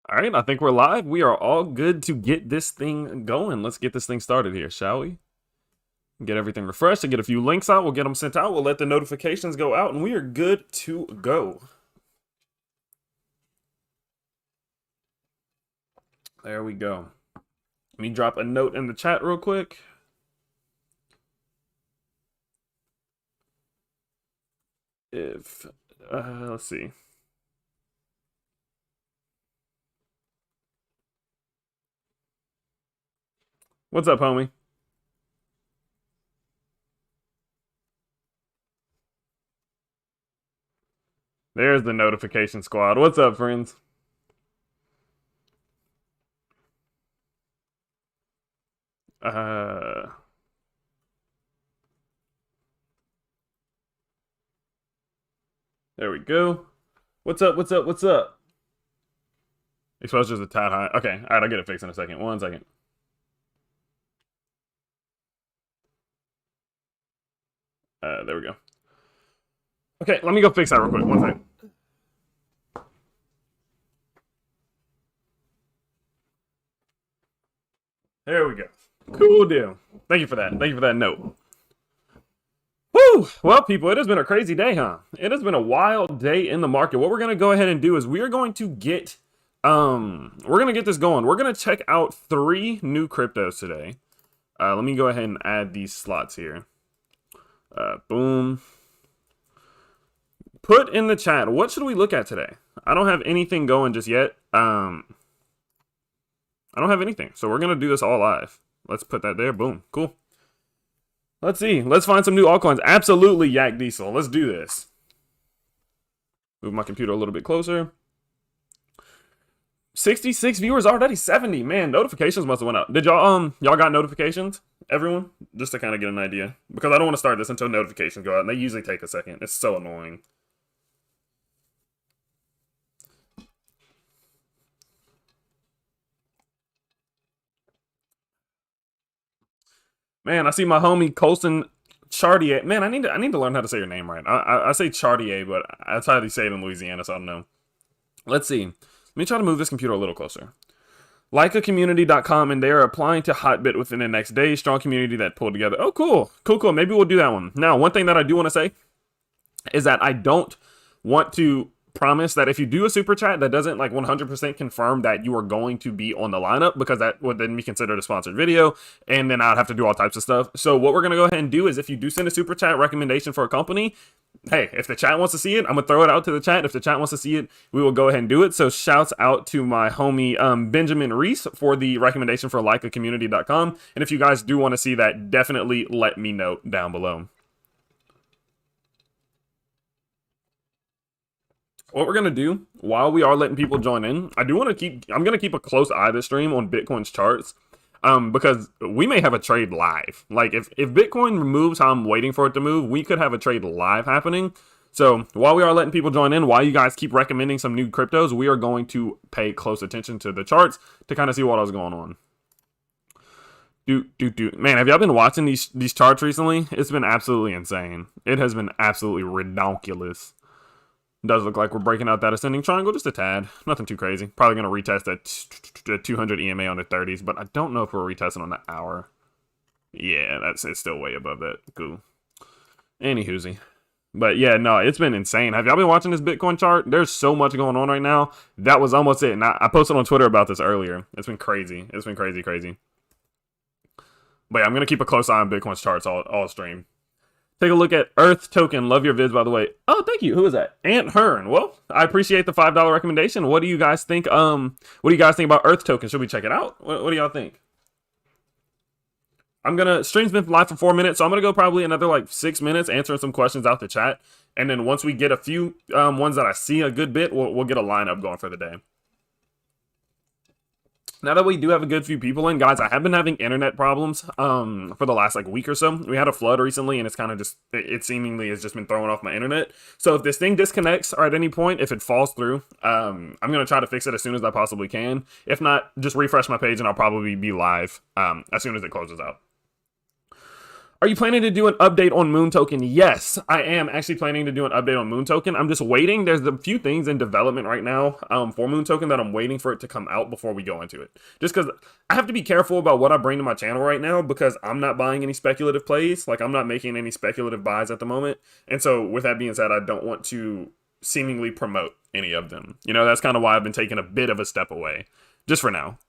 All right, I think we're live. We are all good to get this thing going. Let's get this thing started here, shall we? Get everything refreshed and get a few links out. We'll get them sent out. We'll let the notifications go out, and we are good to go. There we go. Let me drop a note in the chat real quick. Let's see. What's up, homie? There's the notification squad. What's up, friends? There we go. What's up? What's up? What's up? Exposure's a tad high. Okay, all right, I'll get it fixed in a second. 1 second. There we go. Okay, let me go fix that real quick. 1 second. There we go. Cool deal. Thank you for that. Thank you for that note. Woo! Well, people, it has been a crazy day, huh? It has been a wild day in the market. What we're gonna go ahead and do is we are going to get this going. We're gonna check out 3 new cryptos today. Let me go ahead and add these slots here. Boom. Put in the chat, what should we look at today? I don't have anything going just yet. I don't have anything, so we're gonna do this all live. Let's put that there. Boom. Cool. Let's see. Let's find some new altcoins. Absolutely, Yak Diesel. Let's do this. Move my computer a little bit closer. 66 viewers already. 70. Man, notifications must have went out. Did y'all got notifications? Everyone? Just to kind of get an idea. Because I don't want to start this until notifications go out, and they usually take a second. It's so annoying. Man, I see my homie Colson Chartier. Man, I need to learn how to say your name right. I say Chartier, but that's how they say it in Louisiana, so I don't know. Let's see. Let me try to move this computer a little closer. Leicacommunity.com, and they are applying to Hotbit within the next day. Strong community that pulled together. Oh, cool. Cool. Maybe we'll do that one. Now, one thing that I do want to say is that I don't want to promise that if you do a super chat that doesn't like 100% confirm that you are going to be on the lineup, because that would then be considered a sponsored video, and then I'd have to do all types of stuff. So what we're going to go ahead and do is, if you do send a super chat recommendation for a company, hey, if the chat wants to see it, I'm gonna throw it out to the chat. If the chat wants to see it, we will go ahead and do it. So shouts out to my homie Benjamin Reese for the recommendation for leicacommunity.com. And if you guys do want to see that, definitely let me know down below. What we're gonna do while we are letting people join in, I'm gonna keep a close eye this stream on Bitcoin's charts, because we may have a trade live. Like if Bitcoin moves how I'm waiting for it to move, we could have a trade live happening. So while we are letting people join in, while you guys keep recommending some new cryptos, we are going to pay close attention to the charts to kind of see what else is going on. Man, have y'all been watching these charts recently? It's been absolutely insane. It has been absolutely ridiculous. Does look like we're breaking out that ascending triangle just a tad. Nothing too crazy. Probably going to retest that 200 EMA on the 30s, but I don't know if we're retesting on the hour. Yeah, it's still way above that. Cool. Anywhoozy. But yeah, no, it's been insane. Have y'all been watching this Bitcoin chart? There's so much going on right now. That was almost it. And I posted on Twitter about this earlier. It's been crazy. It's been crazy. But yeah, I'm going to keep a close eye on Bitcoin's charts all stream. Take a look at Earth Token. Love your vids, by the way. Oh, thank you. Who is that? Ant Hearn. Well, I appreciate the $5 recommendation. What do you guys think? What do you guys think about Earth Token? Should we check it out? What do y'all think? Stream's been live for 4 minutes, so I'm gonna go probably another like 6 minutes answering some questions out the chat. And then once we get a few ones that I see a good bit, we'll get a lineup going for the day. Now that we do have a good few people in, guys, I have been having internet problems for the last like week or so. We had a flood recently, and it's kind of just, it seemingly has just been throwing off my internet. So if this thing disconnects or at any point, if it falls through, I'm going to try to fix it as soon as I possibly can. If not, just refresh my page and I'll probably be live as soon as it closes out. Are you planning to do an update on Moon Token? Yes, I am actually planning to do an update on Moon Token. I'm just waiting. There's a few things in development right now for Moon Token that I'm waiting for it to come out before we go into it. Just because I have to be careful about what I bring to my channel right now because I'm not buying any speculative plays. Like, I'm not making any speculative buys at the moment. And so with that being said, I don't want to seemingly promote any of them. You know, that's kind of why I've been taking a bit of a step away. Just for now.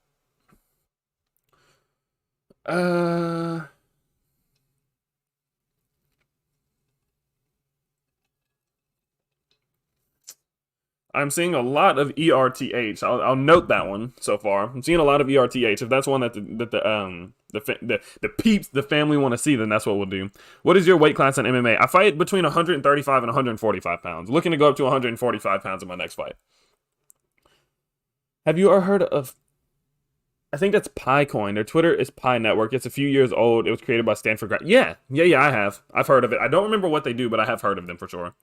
I'm seeing a lot of ERTH. I'll note that one so far. I'm seeing a lot of ERTH. If that's one that the peeps, the family want to see, then that's what we'll do. What is your weight class in MMA? I fight between 135 and 145 pounds. Looking to go up to 145 pounds in my next fight. Have you ever heard of? I think that's PiCoin. Their Twitter is Pi Network. It's a few years old. It was created by Stanford grad. Yeah, I have. I've heard of it. I don't remember what they do, but I have heard of them for sure.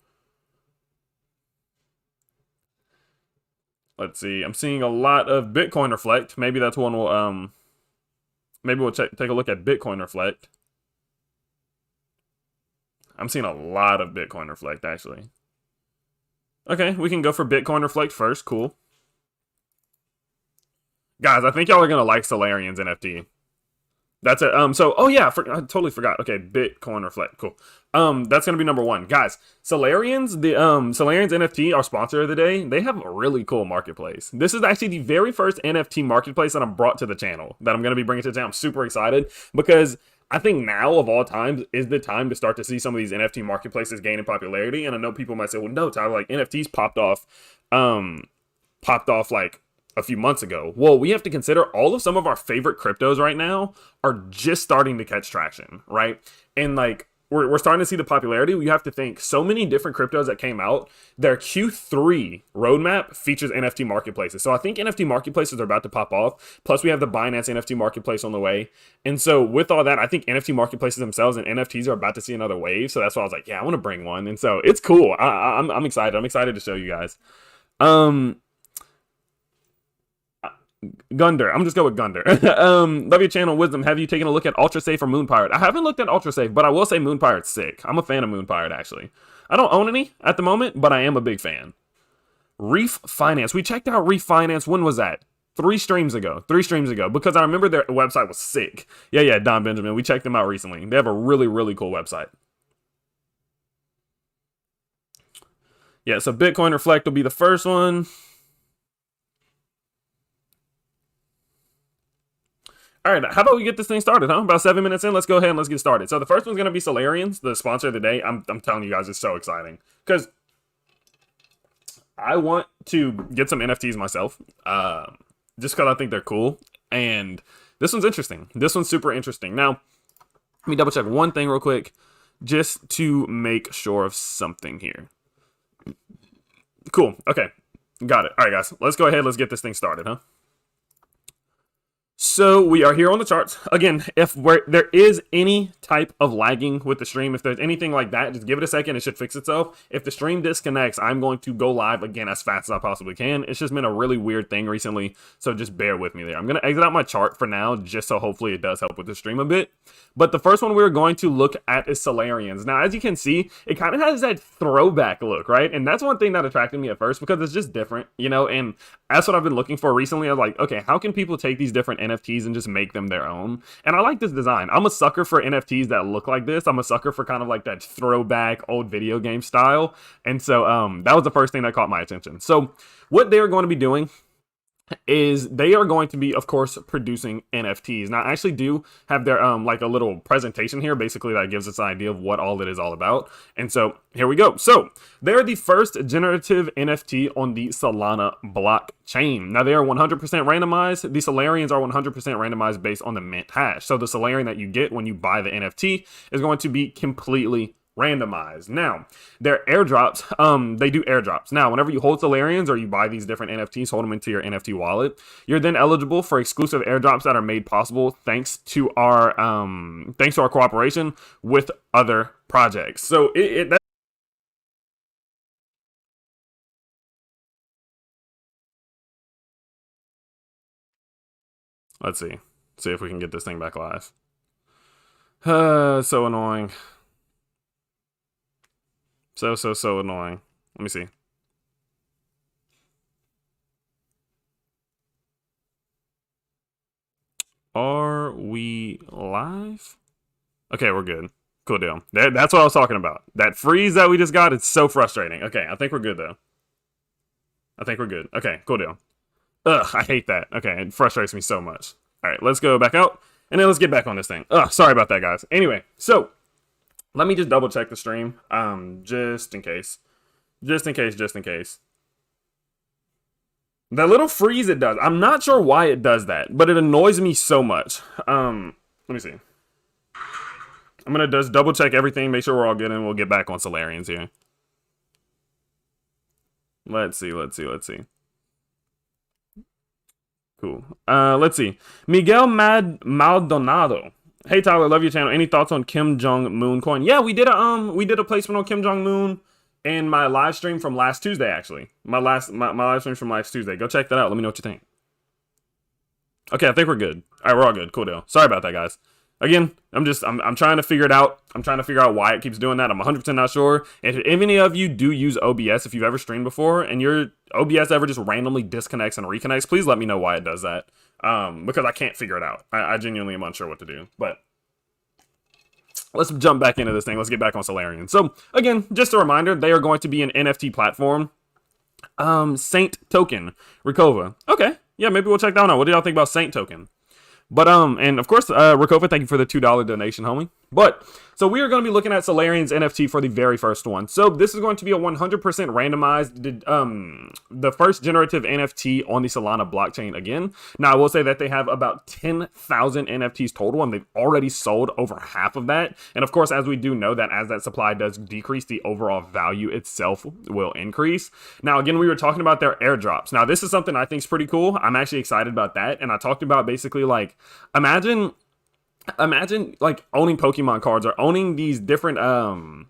Let's see. I'm seeing a lot of Bitcoin Reflect. Maybe that's one we'll maybe we'll take a look at Bitcoin Reflect. I'm seeing a lot of Bitcoin Reflect actually. Okay, we can go for Bitcoin Reflect first. Cool. Guys, I think y'all are gonna like Solarians NFT. That's it. So, oh yeah, I totally forgot. Okay, Bitcoin Reflect. Cool. That's gonna be number one, guys. Solarians, the Solarians NFT, our sponsor of the day. They have a really cool marketplace. This is actually the very first NFT marketplace that I'm brought to the channel. That I'm gonna be bringing to the channel. I'm super excited because I think now of all times is the time to start to see some of these NFT marketplaces gaining popularity. And I know people might say, well, no, Tyler, like NFTs popped off like a few months ago. Well, we have to consider all of some of our favorite cryptos right now are just starting to catch traction, right? And like we're starting to see the popularity. We have to think so many different cryptos that came out. Their Q3 roadmap features NFT marketplaces. So I think NFT marketplaces are about to pop off. Plus we have the Binance NFT marketplace on the way. And so with all that, I think NFT marketplaces themselves and NFTs are about to see another wave. So that's why I was like, yeah, I want to bring one. And so it's cool. I'm excited. I'm excited to show you guys. Gunder. I'm just go with Gunder. Love your channel, Wisdom. Have you taken a look at Ultra Safe or Moon Pirate? I haven't looked at Ultra Safe, but I will say Moon Pirate's sick. I'm a fan of Moon Pirate, actually. I don't own any at the moment, but I am a big fan. Reef Finance. We checked out Reef Finance. When was that? 3 streams ago. 3 streams ago. Because I remember their website was sick. Yeah, Don Benjamin. We checked them out recently. They have a really, really cool website. Yeah, so Bitcoin Reflect will be the first one. All right, how about we get this thing started, huh? About 7 minutes in, let's go ahead and let's get started. So the first one's going to be Solarians, the sponsor of the day. I'm telling you guys, it's so exciting. Because I want to get some NFTs myself. Just because I think they're cool. And this one's interesting. This one's super interesting. Now, let me double check one thing real quick. Just to make sure of something here. Cool. Okay. Got it. All right, guys. Let's go ahead. Let's get this thing started, huh? So we are here on the charts. Again, if there is any type of lagging with the stream, if there's anything like that, just give it a second. It should fix itself. If the stream disconnects, I'm going to go live again as fast as I possibly can. It's just been a really weird thing recently, so just bear with me there. I'm going to exit out my chart for now, just so hopefully it does help with the stream a bit. But the first one we're going to look at is Solarians. Now, as you can see, it kind of has that throwback look, right? And that's one thing that attracted me at first because it's just different, you know? And that's what I've been looking for recently. I was like, okay, how can people take these different NFTs and just make them their own? And I like this design. I'm a sucker for NFTs that look like this. I'm a sucker for kind of like that throwback old video game style. And so that was the first thing that caught my attention. So what they're going to be doing is they are going to be, of course, producing NFTs. Now, I actually do have their like a little presentation here, basically, that gives us an idea of what all it is all about. And so here we go. So they're the first generative NFT on the Solana blockchain. Now, they are 100% randomized. The Solarians are 100% randomized based on the mint hash. So the Solarian that you get when you buy the NFT is going to be completely randomized. Now, their airdrops, they do airdrops. Now, whenever you hold Solarians or you buy these different NFTs, hold them into your NFT wallet, you're then eligible for exclusive airdrops that are made possible thanks to our cooperation with other projects. So let's see if we can get this thing back live. So annoying. So annoying. Let me see. Are we live? Okay, we're good. Cool deal. That's what I was talking about. That freeze that we just got, it's so frustrating. Okay, I think we're good, though. I think we're good. Okay, cool deal. Ugh, I hate that. Okay, it frustrates me so much. All right, let's go back out, and then let's get back on this thing. Ugh, sorry about that, guys. Anyway, so let me just double check the stream, just in case. Just in case. That little freeze it does. I'm not sure why it does that, but it annoys me so much. Let me see. I'm gonna just double check everything, make sure we're all good, and we'll get back on Solarians here. Let's see. Cool. Let's see. Miguel Maldonado. Hey Tyler, love your channel. Any thoughts on Kim Jong-moon coin? Yeah, we did a placement on Kim Jong-moon in my live stream from last Tuesday, actually. My live stream from last Tuesday. Go check that out. Let me know what you think. Okay, I think we're good. All right, we're all good. Cool deal. Sorry about that, guys. Again, I'm trying to figure it out. I'm trying to figure out why it keeps doing that. I'm 100% not sure. If any of you do use OBS, if you've ever streamed before, and your OBS ever just randomly disconnects and reconnects, please let me know why it does that. Because I can't figure it out. I genuinely am unsure what to do. But let's jump back into this thing. Let's get back on Solarian. So, again, just a reminder, they are going to be an NFT platform. Saint Token. Rikova. Okay. Yeah, maybe we'll check that one out. What do y'all think about Saint Token? But, and of course, Rikova, thank you for the $2 donation, homie. But, so we are going to be looking at Solarian's NFT for the very first one. So this is going to be a 100% randomized, the first generative NFT on the Solana blockchain again. Now, I will say that they have about 10,000 NFTs total, and they've already sold over half of that. And of course, as we do know that as that supply does decrease, the overall value itself will increase. Now, again, we were talking about their airdrops. Now, this is something I think is pretty cool. I'm actually excited about that. And I talked about basically like, imagine like owning Pokemon cards or owning these different digital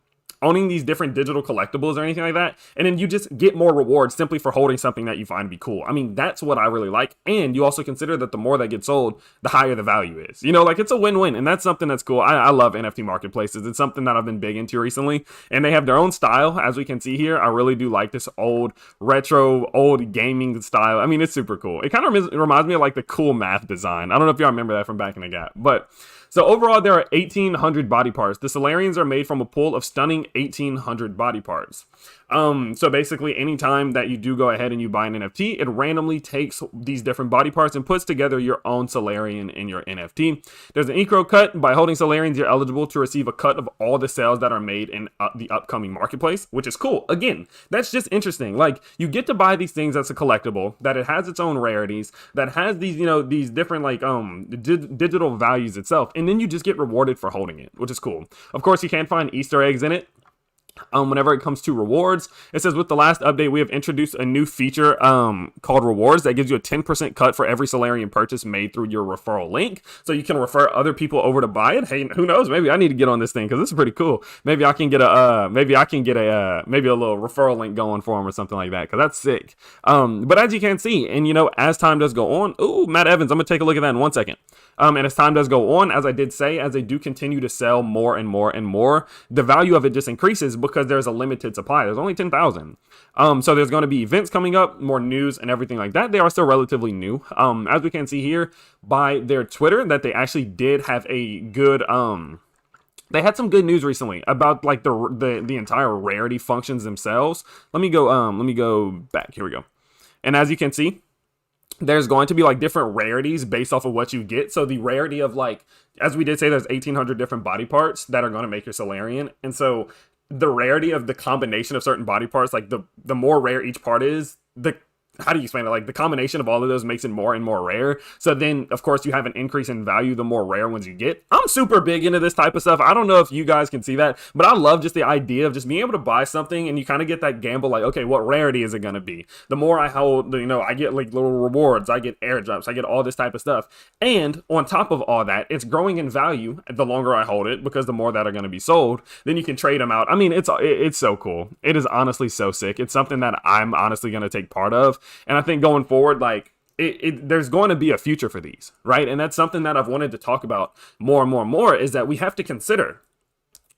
collectibles or anything like that, and then you just get more rewards simply for holding something that you find to be cool. I mean, that's what I really like. And you also consider that the more that gets sold, the higher the value is. You know, like it's a win-win, and that's something that's cool. I love NFT marketplaces. It's something that I've been big into recently, and they have their own style, as we can see here. I really do like this old retro, old gaming style. I mean, it's super cool. It kind of reminds me of like the cool math design. I don't know if y'all remember that from back in the gap, but so overall, there are 1,800 body parts. The Solarians are made from a pool of stunning 1,800 body parts. So basically, anytime that you do go ahead and you buy an NFT, it randomly takes these different body parts and puts together your own Solarian in your NFT. There's an eco cut. By holding Solarians, you're eligible to receive a cut of all the sales that are made in the upcoming marketplace, which is cool. Again, that's just interesting. Like, you get to buy these things that's a collectible, that it has its own rarities, that has these, you know, these different like digital values itself, and then you just get rewarded for holding it, which is cool. Of course, you can find Easter eggs in it. Whenever it comes to rewards, it says with the last update, we have introduced a new feature called rewards that gives you a 10% cut for every Solarian purchase made through your referral link. So you can refer other people over to buy it. Hey, who knows? Maybe I need to get on this thing because this is pretty cool. Maybe I can get a maybe a little referral link going for them or something like that, because that's sick. But as you can see, and you know, as time does go on, ooh, Matt Evans, I'm gonna take a look at that in 1 second. And as time does go on, as I did say, as they do continue to sell more and more and more, the value of it just increases because there's a limited supply. There's only 10,000. So there's going to be events coming up, more news and everything like that. They are still relatively new. As we can see here by their Twitter, that they actually did have a good, they had some good news recently about like the entire rarity functions themselves. Let me go back. Here we go. And as you can see, there's going to be like different rarities based off of what you get. So the rarity of like, as we did say, there's 1,800 different body parts that are going to make your Solarian. And so the rarity of the combination of certain body parts, like the more rare each part is, how do you explain it? Like the combination of all of those makes it more and more rare. So then, of course, you have an increase in value the more rare ones you get. I'm super big into this type of stuff. I don't know if you guys can see that, but I love just the idea of just being able to buy something and you kind of get that gamble like, okay, what rarity is it going to be? The more I hold, you know, I get like little rewards, I get airdrops, I get all this type of stuff. And on top of all that, it's growing in value the longer I hold it, because the more that are going to be sold, then you can trade them out. I mean, it's so cool. It is honestly so sick. It's something that I'm honestly going to take part of. And I think going forward, like, there's going to be a future for these, right? And that's something that I've wanted to talk about more and more and more, is that we have to consider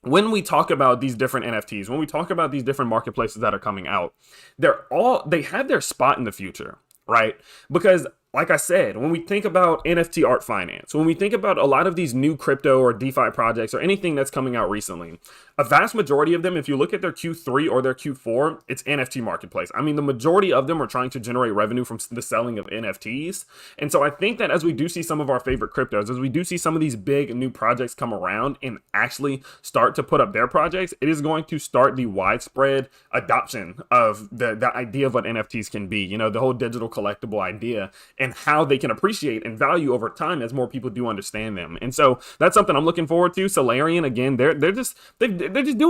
when we talk about these different NFTs, when we talk about these different marketplaces that are coming out, they have their spot in the future, right? Because like I said, when we think about NFT art finance, when we think about a lot of these new crypto or DeFi projects or anything that's coming out recently, a vast majority of them, if you look at their Q3 or their Q4, it's NFT marketplace. I mean, the majority of them are trying to generate revenue from the selling of NFTs. And so I think that as we do see some of our favorite cryptos, as we do see some of these big new projects come around and actually start to put up their projects, it is going to start the widespread adoption of the idea of what NFTs can be, you know, the whole digital collectible idea, and how they can appreciate and value over time as more people do understand them. And so that's something I'm looking forward to. Solarian, again, they're just doing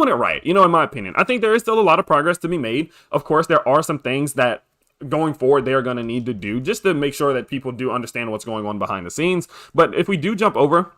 it right, you know, in my opinion. I think there is still a lot of progress to be made. Of course, there are some things that going forward they are going to need to do just to make sure that people do understand what's going on behind the scenes. But if we do jump over,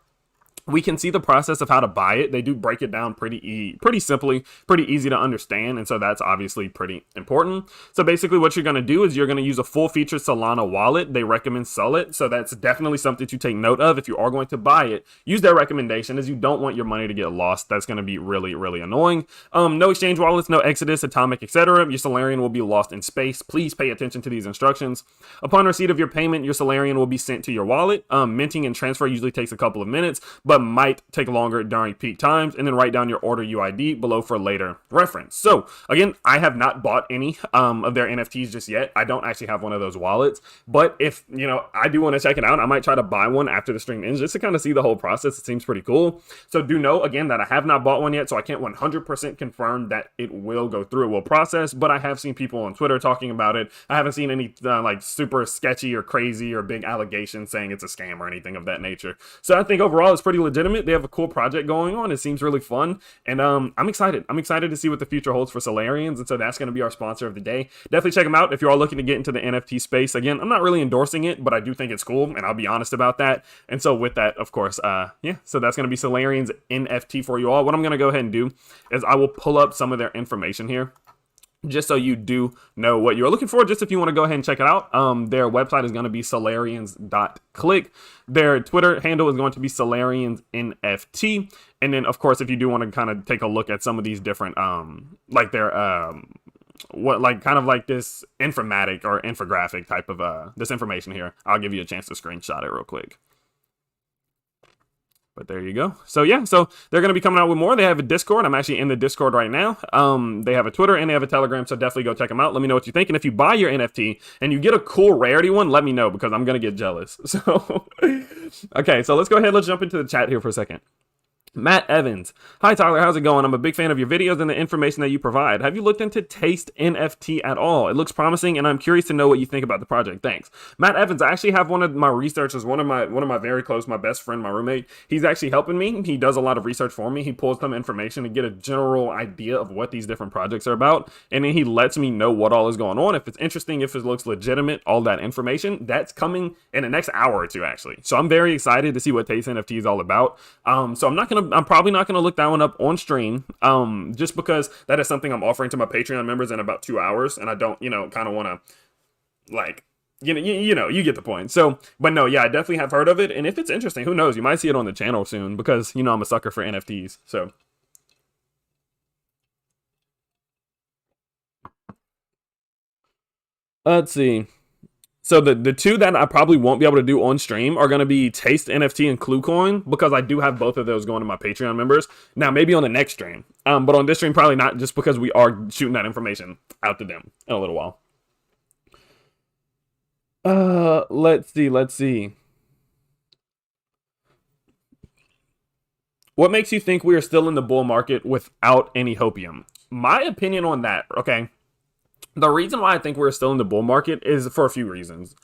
we can see the process of how to buy it. They do break it down pretty simply, pretty easy to understand, and so that's obviously pretty important. So basically what you're going to do is you're going to use a full-featured Solana wallet. They recommend Sell It, so that's definitely something to take note of. If you are going to buy it, use their recommendation, as you don't want your money to get lost. That's going to be really, really annoying. No exchange wallets, no Exodus, Atomic, etc. Your Solarian will be lost in space. Please pay attention to these instructions. Upon receipt of your payment, your Solarian will be sent to your wallet. Minting and transfer usually takes a couple of minutes, but might take longer during peak times. And then write down your order UID below for later reference. So again, I have not bought any of their NFTs just yet. I don't actually have one of those wallets, but if you know, I do want to check it out, I might try to buy one after the stream ends just to kind of see the whole process. It seems pretty cool. So do know again that I have not bought one yet, so I can't 100% confirm that it will go through, it will process, but I have seen people on Twitter talking about it. I haven't seen any like super sketchy or crazy or big allegations saying it's a scam or anything of that nature. So I think overall it's pretty legitimate. They have a cool project going on. It seems really fun, and I'm excited. I'm excited to see what the future holds for Solarians, and so that's going to be our sponsor of the day. Definitely check them out if you're all looking to get into the NFT space. Again, I'm not really endorsing it, but I do think it's cool, and I'll be honest about that. And so with that, of course, yeah, so that's going to be Solarians NFT for you all. What I'm going to go ahead and do is I will pull up some of their information here, just so you do know what you're looking for, just if you want to go ahead and check it out. Their website is going to be solarians.click. Their Twitter handle is going to be Solarians NFT. And then, of course, if you do want to kind of take a look at some of these different, like their, kind of like this informatic or infographic type of, this information here, I'll give you a chance to screenshot it real quick. But there you go. So yeah, so they're going to be coming out with more. They have a Discord. I'm actually in the Discord right now. They have a Twitter and they have a Telegram, so definitely go check them out. Let me know what you think. And if you buy your NFT and you get a cool rarity one, let me know, because I'm going to get jealous. So, okay, so let's go ahead. Let's jump into the chat here for a second. Matt Evans. Hi, Tyler. How's it going? I'm a big fan of your videos and the information that you provide. Have you looked into Taste NFT at all? It looks promising, and I'm curious to know what you think about the project. Thanks. Matt Evans, I actually have one of my researchers, one of my very close, my best friend, my roommate. He's actually helping me. He does a lot of research for me. He pulls some information to get a general idea of what these different projects are about, and then he lets me know what all is going on. If it's interesting, if it looks legitimate, all that information, that's coming in the next hour or two, actually. So I'm very excited to see what Taste NFT is all about. So I'm probably not gonna look that one up on stream, just because that is something I'm offering to my Patreon members in about 2 hours, and I don't, kind of want to, like, you get the point. So, but no, yeah, I definitely have heard of it, and if it's interesting, who knows, you might see it on the channel soon, because I'm a sucker for NFTs. So let's see. So the two that I probably won't be able to do on stream are going to be Taste NFT and KlueCoin, because I do have both of those going to my Patreon members. Now, maybe on the next stream, but on this stream, probably not, just because we are shooting that information out to them in a little while. Let's see. What makes you think we are still in the bull market without any hopium? My opinion on that, okay? The reason why I think we're still in the bull market is for a few reasons.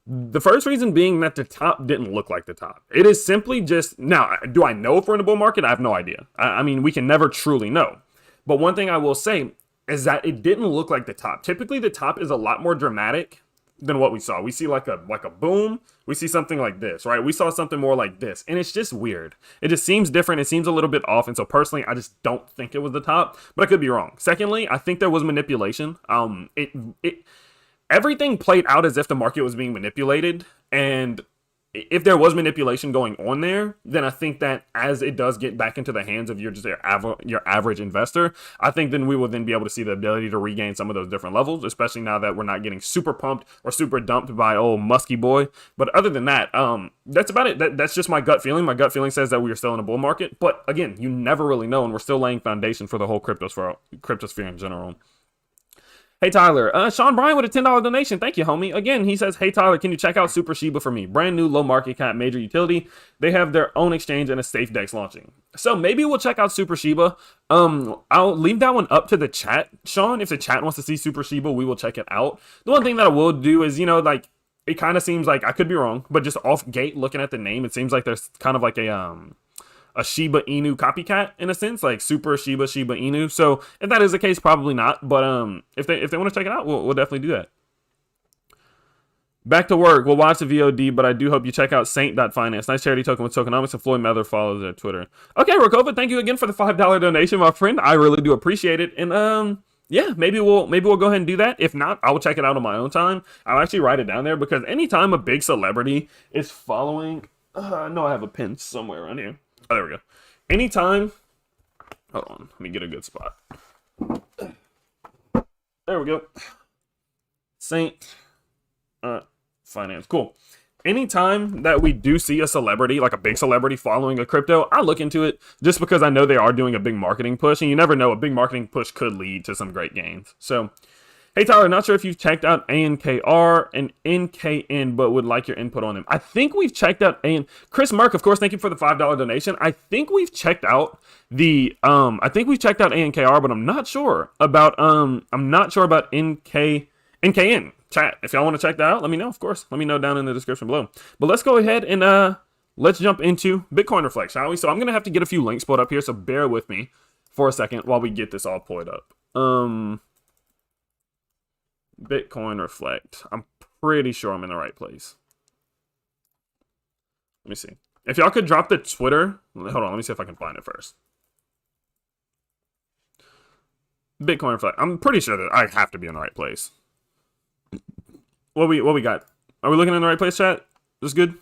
The first reason being that the top didn't look like the top. It is simply just, now, do I know if we're in a bull market? I have no idea. I mean, we can never truly know. But one thing I will say is that it didn't look like the top. Typically, the top is a lot more dramatic than what we saw. We see like a boom. We see something like this, right? We saw something more like this, and it's just weird. It just seems different. It seems a little bit off, and so personally, I just don't think it was the top, but I could be wrong. Secondly, I think there was manipulation. everything played out as if the market was being manipulated, and if there was manipulation going on there, then I think that as it does get back into the hands of your average investor, I think then we will then be able to see the ability to regain some of those different levels, especially now that we're not getting super pumped or super dumped by old musky boy. But other than that, that's about it. That's just my gut feeling. My gut feeling says that we are still in a bull market, but again, you never really know, and we're still laying foundation for the whole cryptosphere in general. Hey Tyler, Sean Bryan with a $10 donation. Thank you, homie. Again, he says, hey Tyler, can you check out Super Shiba for me? Brand new, low market cap, major utility. They have their own exchange and a safe DEX launching. So maybe we'll check out Super Shiba. I'll leave that one up to the chat, Sean. If the chat wants to see Super Shiba, we will check it out. The one thing that I will do is, you know, like, it kind of seems like, I could be wrong, but just off gate looking at the name, it seems like there's kind of like a Shiba Inu copycat in a sense, like Super Shiba Inu. So if that is the case, probably not. But if they want to check it out, we'll definitely do that. Back to work. We'll watch the VOD, but I do hope you check out Saint.finance. Nice charity token with tokenomics, and Floyd Mather follows their Twitter. Okay, Rakova, thank you again for the $5 donation, my friend. I really do appreciate it. And yeah, maybe we'll go ahead and do that. If not, I will check it out on my own time. I'll actually write it down there, because anytime a big celebrity is following, no, I have a pin somewhere around here. Oh, there we go. Anytime, hold on, let me get a good spot. There we go. Saint Finance. Cool. Anytime that we do see a celebrity, like a big celebrity following a crypto, I look into it just because I know they are doing a big marketing push, and you never know, a big marketing push could lead to some great gains. So, hey Tyler, not sure if you've checked out ANKR and NKN, but would like your input on them. I think we've checked out Chris Mark, of course, thank you for the $5 donation. I think we've checked out ANKR, but I'm not sure about NKN. Chat, if y'all want to check that out, let me know, of course. Let me know down in the description below. But let's go ahead and let's jump into Bitcoin Reflect, shall we? So I'm gonna have to get a few links pulled up here, so bear with me for a second while we get this all pulled up. Bitcoin Reflect. I'm pretty sure I'm in the right place. Let me see. If y'all could drop the Twitter. Hold on, let me see if I can find it first. Bitcoin Reflect. I'm pretty sure that I have to be in the right place. What we got? Are we looking in the right place, chat? This good?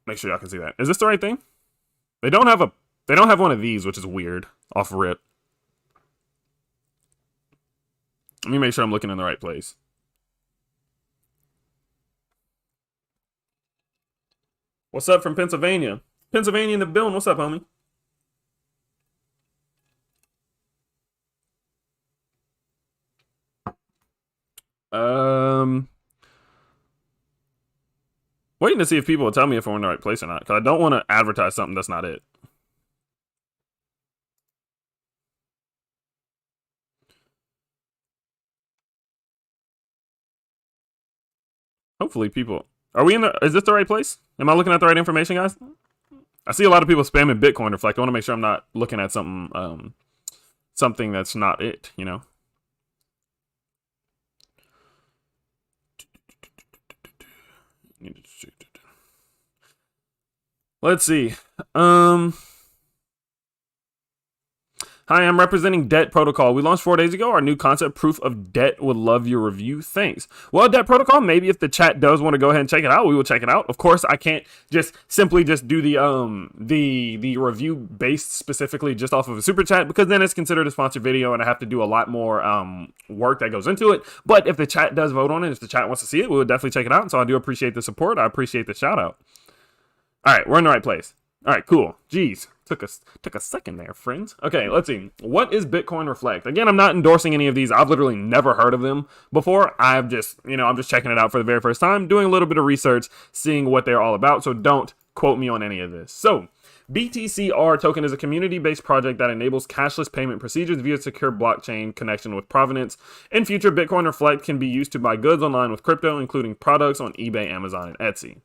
Make sure y'all can see that. Is this the right thing? They don't have one of these, which is weird. Off rip. Let me make sure I'm looking in the right place. What's up from Pennsylvania? Pennsylvania in the building. What's up, homie? Waiting to see if people will tell me if I'm in the right place or not, because I don't want to advertise something that's not it. Hopefully people... Are we in the... Is this the right place? Am I looking at the right information, guys? I see a lot of people spamming Bitcoin Reflect. I want to make sure I'm not looking at something, something that's not it, you know? Let's see. Hi, I'm representing Debt Protocol. We launched 4 days ago. Our new concept, Proof of Debt. Would love your review. Thanks. Well, Debt Protocol, maybe if the chat does want to go ahead and check it out, we will check it out. Of course, I can't just simply do the review based specifically just off of a super chat, because then it's considered a sponsored video and I have to do a lot more work that goes into it. But if the chat does vote on it, if the chat wants to see it, we would definitely check it out. And so I do appreciate the support. I appreciate the shout out. All right, we're in the right place. All right, cool. Jeez. Took a second there, friends. Okay, let's see. What is Bitcoin Reflect? Again, I'm not endorsing any of these. I've literally never heard of them before. I'm just checking it out for the very first time, doing a little bit of research, seeing what they're all about. So don't quote me on any of this. So, BTCR token is a community-based project that enables cashless payment procedures via secure blockchain connection with provenance. In future, Bitcoin Reflect can be used to buy goods online with crypto, including products on eBay, Amazon, and Etsy.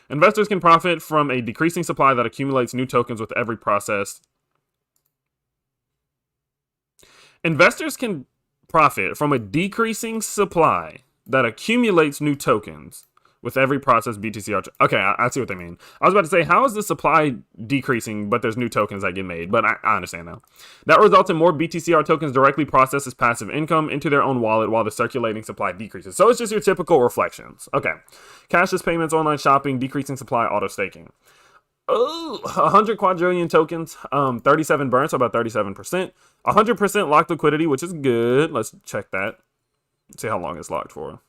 Investors can profit from a decreasing supply that accumulates new tokens with every process. Investors can profit from a decreasing supply that accumulates new tokens With every process, BTCR. Okay, I see what they mean. I was about to say, how is the supply decreasing, but there's new tokens that get made? But I understand now. That results in more BTCR tokens directly processed as passive income into their own wallet while the circulating supply decreases. So it's just your typical reflections. Okay. Cashless payments, online shopping, decreasing supply, auto staking. Oh, 100 quadrillion tokens, 37 burn, so about 37%. 100% locked liquidity, which is good. Let's check that. See how long it's locked for.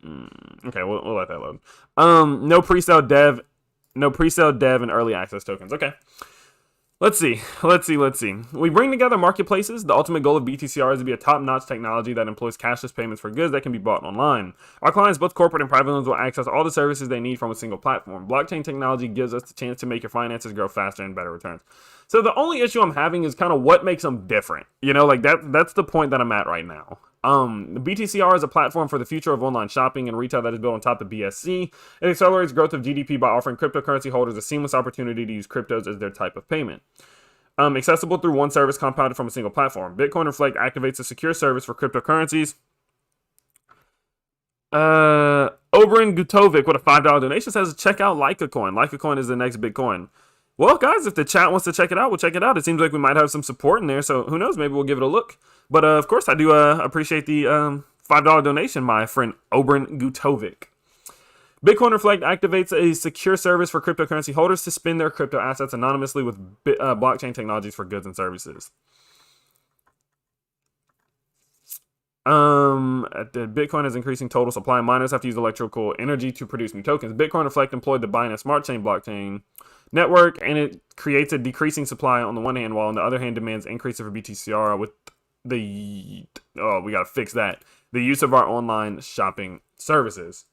Okay, we'll let that load. No pre-sale dev, and early access tokens. Okay. Let's see. We bring together marketplaces. The ultimate goal of BTCR is to be a top-notch technology that employs cashless payments for goods that can be bought online. Our clients, both corporate and private ones, will access all the services they need from a single platform. Blockchain technology gives us the chance to make your finances grow faster and better returns. So the only issue I'm having is kind of what makes them different. You know, like that's the point that I'm at right now. The BTCR is a platform for the future of online shopping and retail that is built on top of BSC. It accelerates growth of GDP by offering cryptocurrency holders a seamless opportunity to use cryptos as their type of payment. Accessible through one service compounded from a single platform. Bitcoin Reflect activates a secure service for cryptocurrencies. Oberon Gutovic with a $5 donation says, check out Leica coin. Leica coin is the next big coin. Well, guys, if the chat wants to check it out, we'll check it out. It seems like we might have some support in there, so who knows? Maybe we'll give it a look. But, of course, I do appreciate the $5 donation, my friend Oberon Gutovic. Bitcoin Reflect activates a secure service for cryptocurrency holders to spend their crypto assets anonymously with blockchain technologies for goods and services. Bitcoin is increasing total supply. Miners have to use electrical energy to produce new tokens. Bitcoin Reflect employed the Binance Smart Chain blockchain network, and it creates a decreasing supply on the one hand, while on the other hand demands increase of BTCR with we gotta fix that. The use of our online shopping services.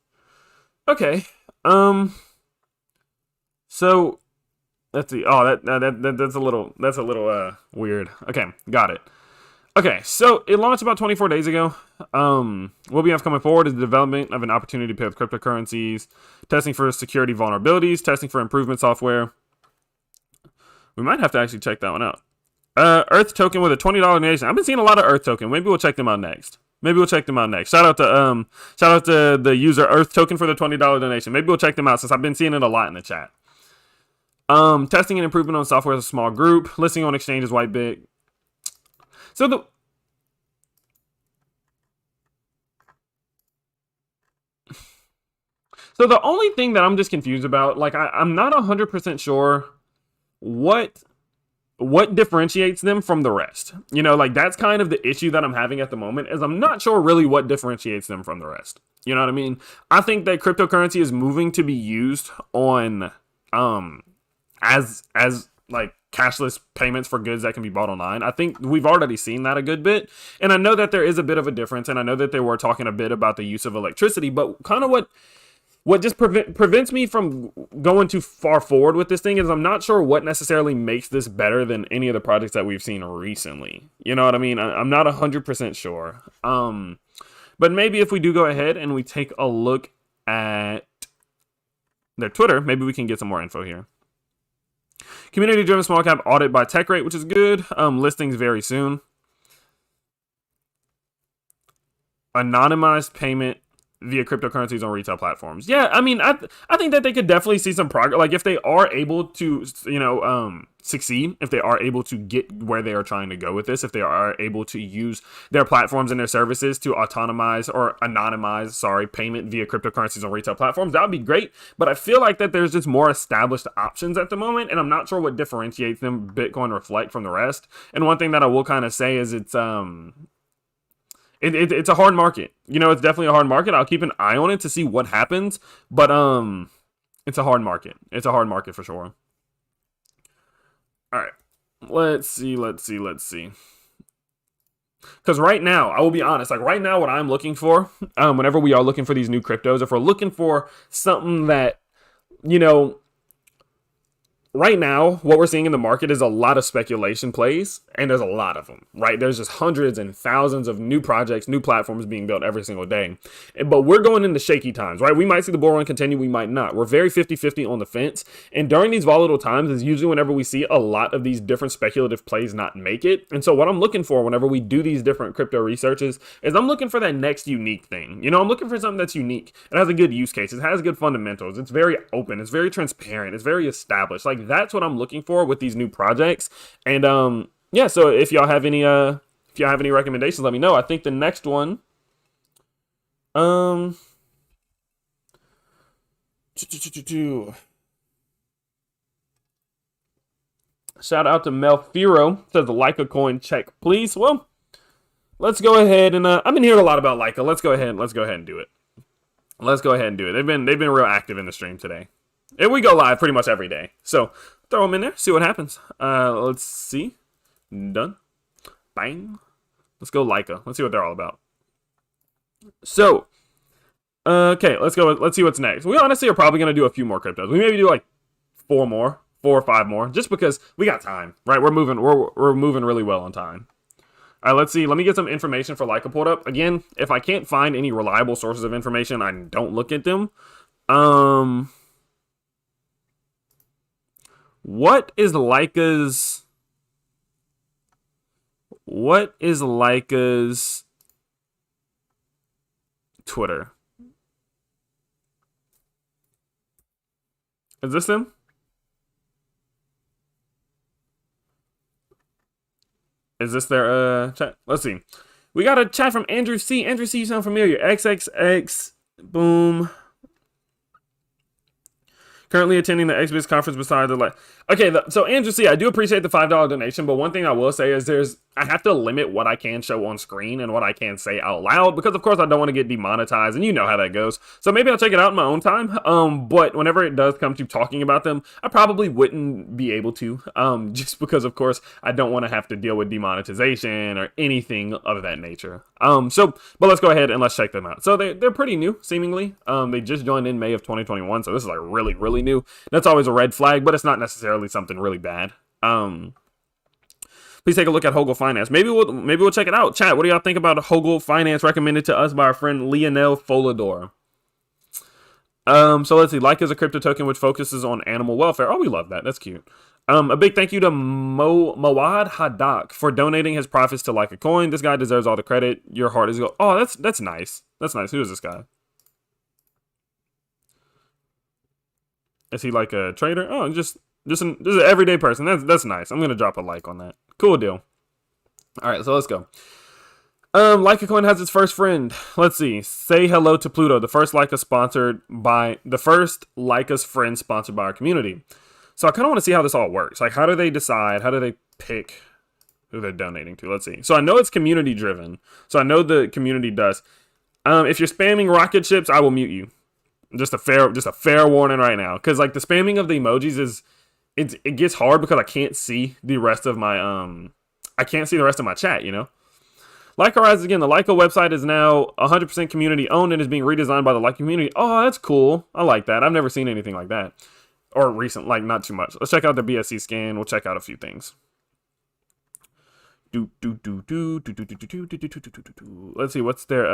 Okay. So let's see. Oh, that's a little weird. Okay, got it. Okay, so it launched about 24 days ago. What we have coming forward is the development of an opportunity to pay with cryptocurrencies, testing for security vulnerabilities, testing for improvement software. We might have to actually check that one out. Earth token with a $20 donation. I've been seeing a lot of Earth token. Maybe we'll check them out next. Shout out to the user Earth token for the $20 donation. Maybe we'll check them out since I've been seeing it a lot in the chat. Testing and improvement on software is a small group. Listing on exchanges white big. So the only thing that I'm just confused about, like I'm not 100% sure what differentiates them from the rest. You know, like that's kind of the issue that I'm having at the moment, is I'm not sure really what differentiates them from the rest. You know what I mean? I think that cryptocurrency is moving to be used on as like cashless payments for goods that can be bought online. I think we've already seen that a good bit, and I know that there is a bit of a difference, and I know that they were talking a bit about the use of electricity, but kind of what just prevents me from going too far forward with this thing is I'm not sure what necessarily makes this better than any of the projects that we've seen recently. You know what I mean? I'm not 100% sure. But maybe if we do go ahead and we take a look at their Twitter, maybe we can get some more info here. Community-driven small cap audit by tech rate, which is good. Listings very soon. Anonymized payment via cryptocurrencies on retail platforms. Yeah, I mean, I think that they could definitely see some progress. Like if they are able to, succeed, if they are able to get where they are trying to go with this, if they are able to use their platforms and their services to anonymize payment via cryptocurrencies on retail platforms, that would be great. But I feel like that there's just more established options at the moment, and I'm not sure what differentiates them, Bitcoin Reflect, from the rest. And one thing that I will kind of say is it's a hard market. You know, it's definitely a hard market. I'll keep an eye on it to see what happens. But it's a hard market. It's a hard market for sure. All right. Let's see. Because right now, I will be honest, like right now what I'm looking for, whenever we are looking for these new cryptos, if we're looking for something that, right now, what we're seeing in the market is a lot of speculation plays, and there's a lot of them, right? There's just hundreds and thousands of new projects, new platforms being built every single day. But we're going into shaky times, right? We might see the bull run continue, we might not. We're very 50-50 on the fence. And during these volatile times is usually whenever we see a lot of these different speculative plays not make it. And so what I'm looking for whenever we do these different crypto researches is I'm looking for that next unique thing. You know, I'm looking for something that's unique. It has a good use case. It has good fundamentals. It's very open. It's very transparent. It's very established. Like, that's what I'm looking for with these new projects. And yeah, so if y'all have any recommendations, let me know. I think the next one shout out to Melfiro, says the Leica coin check please. Well, let's go ahead and I've been hearing a lot about Leica. Let's go ahead and do it. They've been real active in the stream today. And we go live pretty much every day. So throw them in there, see what happens. Let's see. Done. Bang. Let's go Leica. Let's see what they're all about. So, okay, let's go. Let's see what's next. We honestly are probably going to do a few more cryptos. We maybe do like 4 or 5 more, just because we got time, right? We're moving really well on time. All right, let's see. Let me get some information for Leica pulled up. Again, if I can't find any reliable sources of information, I don't look at them. What is Leica's Twitter? Is this them? Is this their chat? Let's see. We got a chat from Andrew C. Andrew C, you sound familiar. XXX. Boom. Currently attending the XBIZ conference beside the okay, so Andrew C, I do appreciate the $5 donation, but one thing I will say is I have to limit what I can show on screen and what I can say out loud, because of course I don't want to get demonetized, and you know how that goes. So maybe I'll check it out in my own time. But whenever it does come to talking about them, I probably wouldn't be able to, just because of course I don't want to have to deal with demonetization or anything of that nature. But let's go ahead and let's check them out. So they're pretty new, seemingly. They just joined in May of 2021, so this is like really new. That's always a red flag, but it's not necessarily something really bad. Please take a look at Hogel Finance. Maybe we'll check it out. Chat, what do y'all think about Hogel Finance, recommended to us by our friend Lionel Folador? So let's see. Leica is a crypto token which focuses on animal welfare. Oh, we love that. That's cute. A big thank you to Mawad Hadak for donating his profits to Leica Coin. This guy deserves all the credit. Your heart is gold. Oh, that's nice. That's nice. Who is this guy? Is he like a trader? Oh, just an everyday person. That's nice. I'm gonna drop a like on that. Cool deal. All right, so let's go. Leica Coin has its first friend. Let's see. Say hello to Pluto, the first Leica's friend sponsored by our community. So I kind of want to see how this all works. Like, how do they decide? How do they pick who they're donating to? Let's see. So I know it's community driven. So I know the community does. If you're spamming rocket ships, I will mute you. Just a fair warning right now, because like the spamming of the emojis it gets hard because I can't see the rest of my chat, you know. Leica Rise again. The Leica website is now 100% community owned and is being redesigned by the Leica community. Oh, that's cool. I like that. I've never seen anything like that, or recent, like not too much. Let's check out the BSC scan. We'll check out a few things. Let's see what's their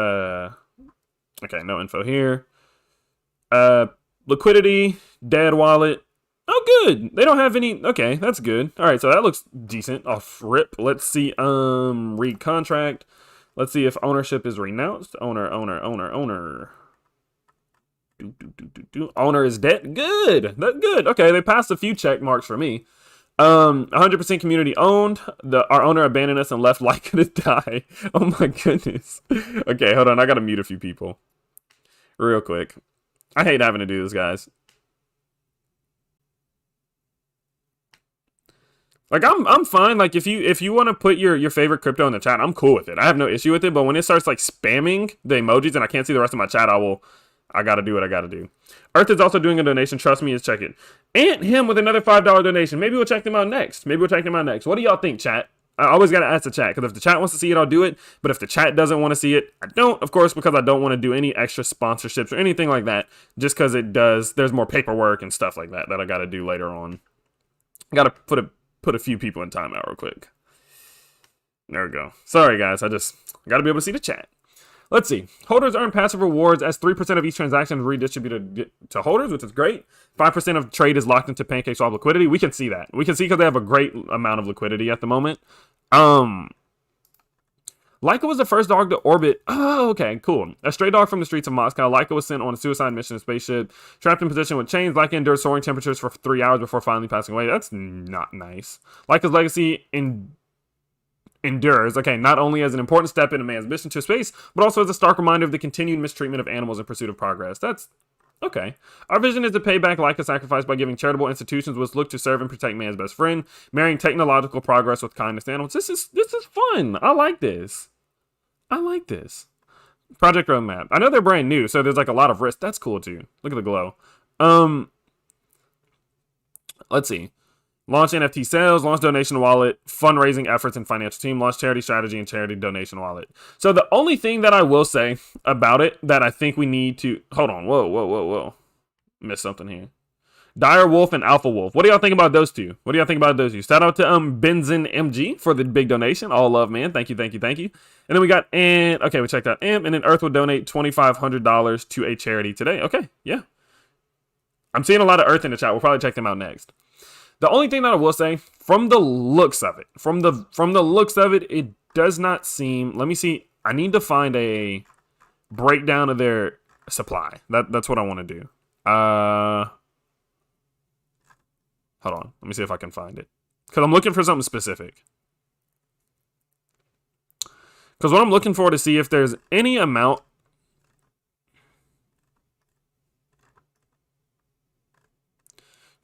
okay, no info here. Liquidity, dead wallet. Oh, good. They don't have any. Okay, that's good. All right, so that looks decent off rip. Let's see. Read contract. Let's see if ownership is renounced. Owner. Owner is dead. Good. That's good. Okay, they passed a few check marks for me. 100% community owned. Our owner abandoned us and left Leica to die. Oh my goodness. Okay, hold on. I gotta mute a few people real quick. I hate having to do this, guys. Like, I'm fine. Like, if you want to put your favorite crypto in the chat, I'm cool with it. I have no issue with it. But when it starts like spamming the emojis and I can't see the rest of my chat, I gotta do what I gotta do. Earth is also doing a donation. Trust me, is check it. And him with another $5 donation. Maybe we'll check them out next. What do y'all think, chat? I always gotta ask the chat, because if the chat wants to see it, I'll do it. But if the chat doesn't want to see it, I don't. Of course, because I don't want to do any extra sponsorships or anything like that. Just because there's more paperwork and stuff like that I gotta do later on. Gotta put a few people in timeout real quick. There we go. Sorry guys, I just gotta be able to see the chat. Let's see. Holders earn passive rewards as 3% of each transaction is redistributed to holders, which is great. 5% of trade is locked into PancakeSwap liquidity. We can see that. We can see because they have a great amount of liquidity at the moment. Leica was the first dog to orbit. Oh, okay, cool. A stray dog from the streets of Moscow, Leica was sent on a suicide mission in a spaceship. Trapped in position with chains, Leica endured soaring temperatures for 3 hours before finally passing away. That's not nice. Leica's legacy endures, okay, not only as an important step in a man's mission to space, but also as a stark reminder of the continued mistreatment of animals in pursuit of progress. That's okay. Our vision is to pay back Leica's sacrifice by giving charitable institutions which look to serve and protect man's best friend, marrying technological progress with kindness to animals. This is fun. I like this. I like this. Project roadmap. I know they're brand new, so there's like a lot of risk. That's cool too. Look at the glow. Let's see. Launch NFT sales, launch donation wallet, fundraising efforts and financial team, launch charity strategy and charity donation wallet. So the only thing that I will say about it that I think we need to... Hold on. Whoa. Missed something here. Dire Wolf and Alpha Wolf. What do y'all think about those two? Shout out to Benzin MG for the big donation. All love, man. Thank you. And then we got... Okay, we checked out Amp. And then Earth will donate $2,500 to a charity today. Okay, yeah. I'm seeing a lot of Earth in the chat. We'll probably check them out next. The only thing that I will say, from the looks of it, it does not seem... Let me see. I need to find a breakdown of their supply. That's what I want to do. Hold on. Let me see if I can find it. Because I'm looking for something specific. Because what I'm looking for to see if there's any amount...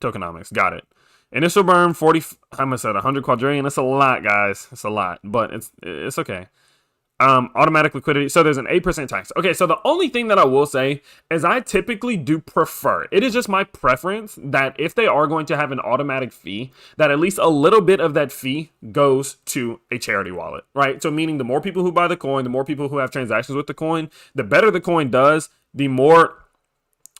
Tokenomics. Got it. Initial burn 40. I'm gonna say 100 quadrillion. That's a lot, guys. It's a lot, but it's okay. Automatic liquidity. So there's an 8% tax. Okay, so the only thing that I will say is I typically do prefer. It is just my preference that if they are going to have an automatic fee, that at least a little bit of that fee goes to a charity wallet, right? So meaning the more people who buy the coin, the more people who have transactions with the coin, the better the coin does, the more.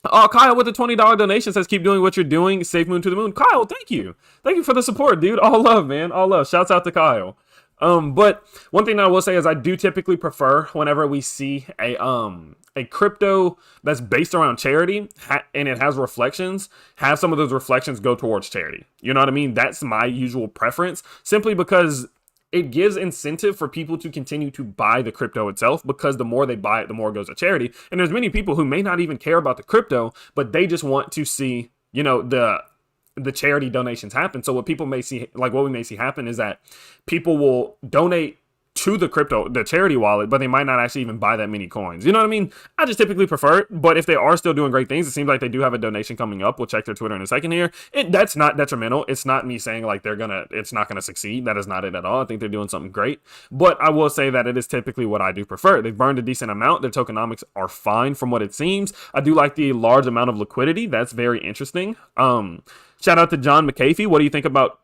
Oh, Kyle with the $20 donation says, keep doing what you're doing. Safemoon to the moon. Kyle, thank you. Thank you for the support, dude. All love, man. All love. Shouts out to Kyle. But one thing that I will say is I do typically prefer whenever we see a crypto that's based around charity and it has reflections, have some of those reflections go towards charity. You know what I mean? That's my usual preference, simply because it gives incentive for people to continue to buy the crypto itself, because the more they buy it, the more it goes to charity. And there's many people who may not even care about the crypto, but they just want to see, you know, the charity donations happen. So what people may see, like what we may see happen, is that people will donate to the charity wallet, but they might not actually even buy that many coins. You know what I mean? I just typically prefer it, but if they are still doing great things, it seems like they do have a donation coming up. We'll check their Twitter in a second here. That's not detrimental. It's not me saying like it's not gonna succeed. That is not it at all. I think they're doing something great, but I will say that it is typically what I do prefer. They've burned a decent amount. Their tokenomics are fine from what it seems. I do like the large amount of liquidity. That's very interesting. Shout out to John McAfee. What do you think about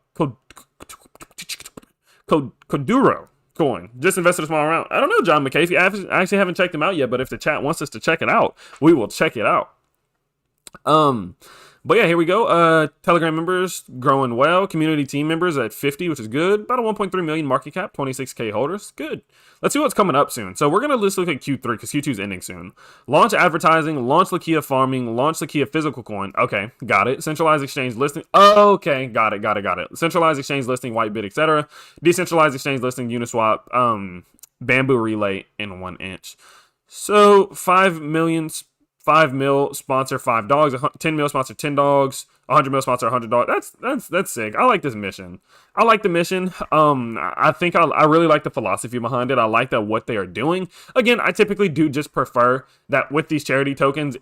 Koduro coin? Just invested a small amount. I don't know, John McAfee. I actually haven't checked him out yet, but if the chat wants us to check it out, we will check it out. But yeah, here we go. Telegram members growing well. Community team members at 50, which is good. About a 1.3 million market cap, 26K holders. Good. Let's see what's coming up soon. So we're going to just look at Q3 because Q2 is ending soon. Launch advertising, launch Leica farming, launch Leica physical coin. Okay, got it. Centralized exchange listing. Okay, got it. Centralized exchange listing, Whitebit, etc. Decentralized exchange listing, Uniswap, Bamboo Relay, and 1 inch. So 5 mil sponsor 5 dogs, 10 mil sponsor 10 dogs, 100 mil sponsor 100 dogs. That's sick. I like this mission. I like the mission. I think I really like the philosophy behind it. I like that what they are doing. Again, I typically do just prefer that with these charity tokens,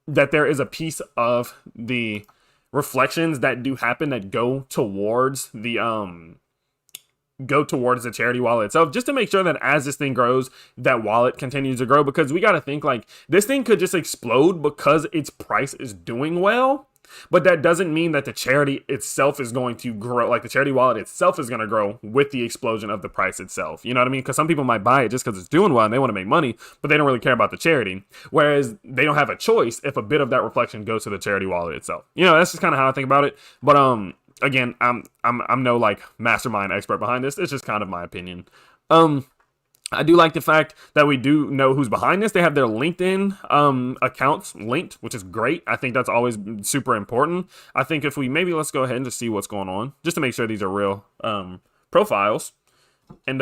that there is a piece of the reflections that do happen that go towards the charity wallet itself, just to make sure that as this thing grows, that wallet continues to grow. Because we got to think like this thing could just explode because its price is doing well, but that doesn't mean that the charity itself is going to grow, like the charity wallet itself is going to grow with the explosion of the price itself. You know what I mean? Because some people might buy it just because it's doing well and they want to make money, but they don't really care about the charity, whereas they don't have a choice if a bit of that reflection goes to the charity wallet itself. You know, that's just kind of how I think about it. But Again, I'm no like mastermind expert behind this. It's just kind of my opinion. I do like the fact that we do know who's behind this. They have their LinkedIn accounts linked, which is great. I think that's always super important. I think if we let's go ahead and just see what's going on, just to make sure these are real profiles. And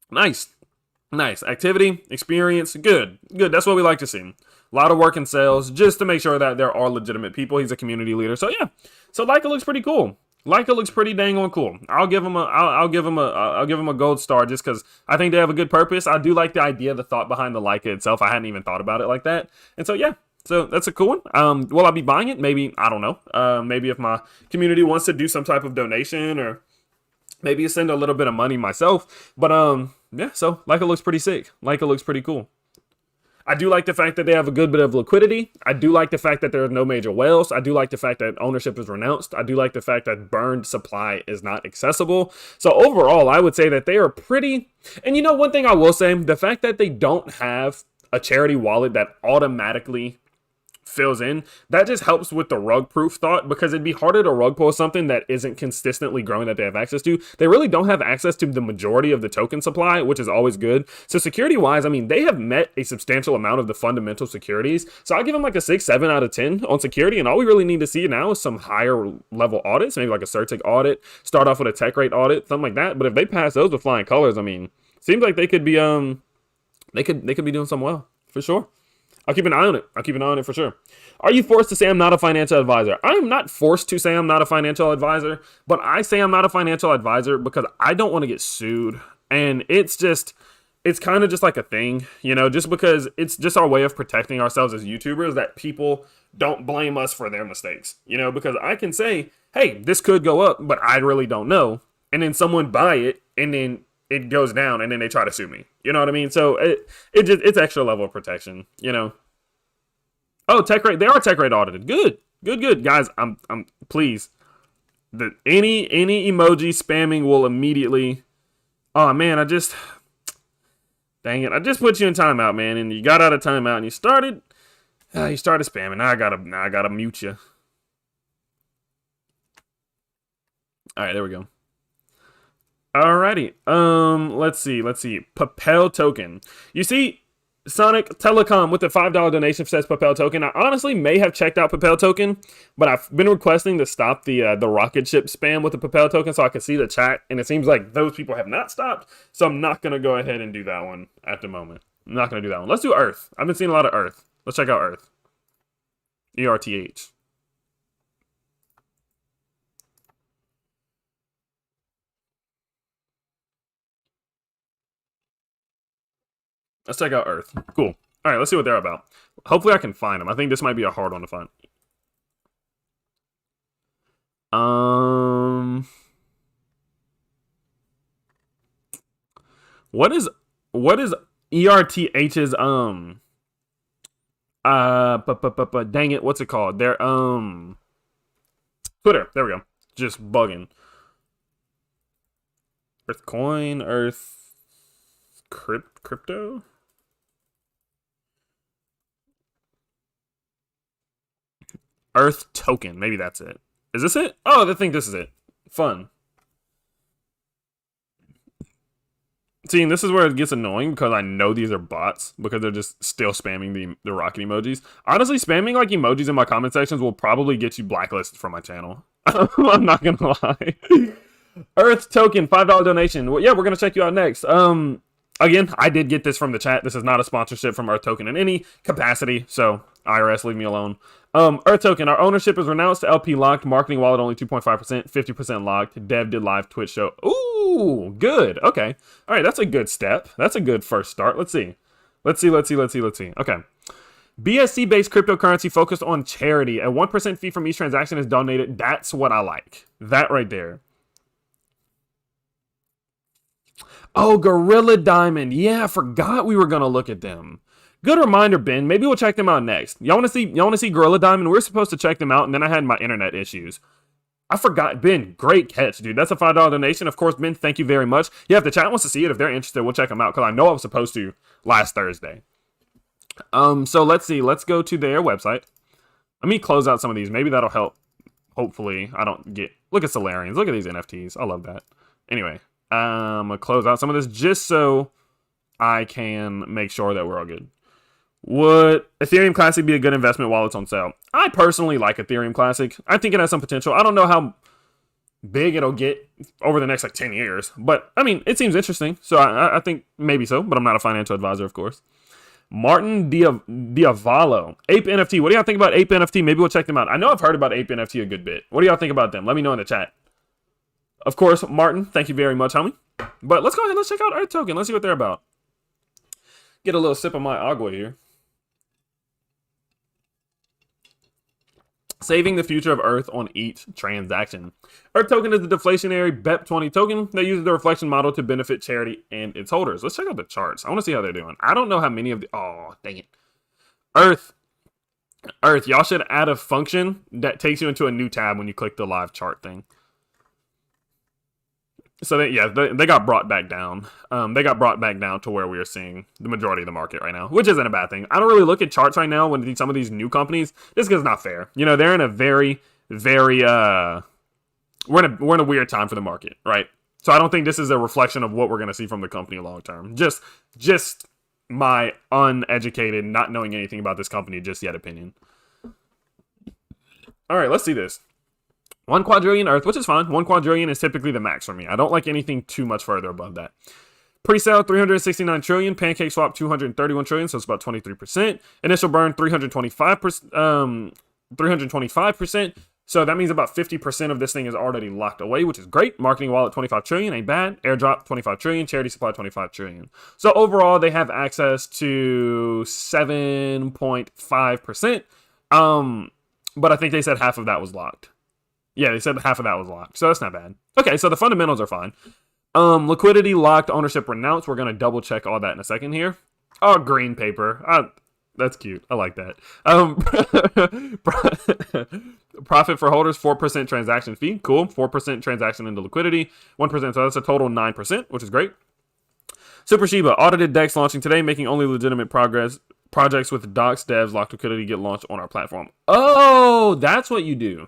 nice activity, experience, good. That's what we like to see. A lot of work in sales, just to make sure that there are legitimate people. He's a community leader, so yeah. So Leica looks pretty cool. Leica looks pretty dang on cool. I'll give him a gold star just because I think they have a good purpose. I do like the idea, the thought behind the Leica itself. I hadn't even thought about it like that, and so yeah. So that's a cool one. Will I be buying it? Maybe, I don't know. Maybe if my community wants to do some type of donation, or maybe send a little bit of money myself. But yeah. So Leica looks pretty sick. Leica looks pretty cool. I do like the fact that they have a good bit of liquidity. I do like the fact that there are no major whales. I do like the fact that ownership is renounced. I do like the fact that burned supply is not accessible. So overall, I would say that they are pretty... And you know, one thing I will say, the fact that they don't have a charity wallet that automatically fills in, that just helps with the rug proof thought, because it'd be harder to rug pull something that isn't consistently growing that they have access to. They really don't have access to the majority of the token supply, which is always good. So security wise, I mean, they have met a substantial amount of the fundamental securities. So I'll give them like a 6, 7 out of 10 on security. And all we really need to see now is some higher level audits, maybe like a CertIC audit, start off with a tech rate audit, something like that. But if they pass those with flying colors, I mean, seems like they could be they could be doing something well, for sure. I'll keep an eye on it. I'll keep an eye on it for sure. Are you forced to say I'm not a financial advisor? I am not forced to say I'm not a financial advisor, but I say I'm not a financial advisor because I don't want to get sued. And it's kind of just like a thing, you know, just because it's just our way of protecting ourselves as YouTubers, that people don't blame us for their mistakes, you know, because I can say, hey, this could go up, but I really don't know. And then someone buy it, and then it goes down, and then they try to sue me. You know what I mean? So it's extra level of protection, you know. Oh, tech rate. They are tech rate audited. Good. Guys, I'm please. Any emoji spamming will immediately... Oh man, dang it. I just put you in timeout, man, and you got out of timeout and you started spamming. Now I gotta mute you. All right, there we go. Alrighty. Let's see. Papel token. You see, Sonic Telecom with the $5 donation says Papel token. I honestly may have checked out Papel token, but I've been requesting to stop the rocket ship spam with the Papel token so I can see the chat, and it seems like those people have not stopped. So I'm not gonna go ahead and do that one at the moment. I'm not gonna do that one. Let's do Earth. I've been seeing a lot of Earth. Let's check out Earth. ERTH. Let's check out Earth. Cool. All right, let's see what they're about. Hopefully I can find them. I think this might be a hard one to find. What is ERTH's dang it, what's it called? Their Twitter. There we go. Just bugging. Earth coin, Earth crypto. Earth token. Maybe that's it. Is this it? Oh, I think this is it. Fun. See, and this is where it gets annoying because I know these are bots because they're just still spamming the rocket emojis. Honestly, spamming like emojis in my comment sections will probably get you blacklisted from my channel. I'm not gonna lie. Earth token, $5 donation. Well, yeah, we're gonna check you out next. Again, I did get this from the chat. This is not a sponsorship from Earth Token in any capacity, so IRS, leave me alone. Earth Token, our ownership is renounced, LP locked, marketing wallet only 2.5%, 50% locked, dev did live Twitch show. Ooh, good. Okay. All right, that's a good step. That's a good first start. Let's see. Okay. BSC-based cryptocurrency focused on charity. A 1% fee from each transaction is donated. That's what I like. That right there. Oh, Gorilla Diamond. Yeah, I forgot we were going to look at them. Good reminder, Ben. Maybe we'll check them out next. Y'all want to see Gorilla Diamond? We're supposed to check them out, and then I had my internet issues. I forgot. Ben, great catch, dude. That's a $5 donation. Of course, Ben, thank you very much. Yeah, if the chat wants to see it, if they're interested, we'll check them out, because I know I was supposed to last Thursday. So let's see. Let's go to their website. Let me close out some of these. Maybe that'll help. Hopefully, I don't get... Look at Solarians. Look at these NFTs. I love that. Anyway, I'm going to close out some of this just so I can make sure that we're all good. Would Ethereum Classic be a good investment while it's on sale? I personally like Ethereum Classic. I think it has some potential. I don't know how big it'll get over the next, like, 10 years. But, I mean, it seems interesting. So, I think maybe so. But I'm not a financial advisor, of course. Martin Diavalo. ApeNFT. What do y'all think about ApeNFT? Maybe we'll check them out. I know I've heard about ApeNFT a good bit. What do y'all think about them? Let me know in the chat. Of course, Martin, thank you very much, homie. But let's go ahead. Let's check out Earth Token. Let's see what they're about. Get a little sip of my agua here. Saving the future of Earth on each transaction. Earth Token is a deflationary BEP20 token that uses the reflection model to benefit charity and its holders. Let's check out the charts. I want to see how they're doing. I don't know how many of the... Oh, dang it. Earth, y'all should add a function that takes you into a new tab when you click the live chart thing. So, they got brought back down. They got brought back down to where we are seeing the majority of the market right now, which isn't a bad thing. I don't really look at charts right now when some of these new companies, just because it's not fair. You know, they're in a very, very, we're in a weird time for the market, right? So I don't think this is a reflection of what we're going to see from the company long term. Just my uneducated, not knowing anything about this company just yet opinion. All right, let's see this. 1 quadrillion Earth, which is fine. 1 quadrillion is typically the max for me. I don't like anything too much further above that. Pre-sale, 369 trillion. Pancake swap, 231 trillion, so it's about 23%. Initial burn, 325%. 325%. So that means about 50% of this thing is already locked away, which is great. Marketing wallet, 25 trillion, ain't bad. Airdrop, 25 trillion. Charity supply, 25 trillion. So overall, they have access to 7.5%. But I think they said half of that was locked. Yeah, they said half of that was locked, so that's not bad. Okay, so the fundamentals are fine. Liquidity locked, ownership renounced. We're going to double check all that in a second here. Oh, green paper. That's cute. I like that. Profit for holders, 4% transaction fee. Cool. 4% transaction into liquidity. 1%, so that's a total 9%, which is great. Super Shiba, audited DEX launching today, making only legitimate progress. Projects with docs, devs, locked liquidity get launched on our platform. Oh, that's what you do.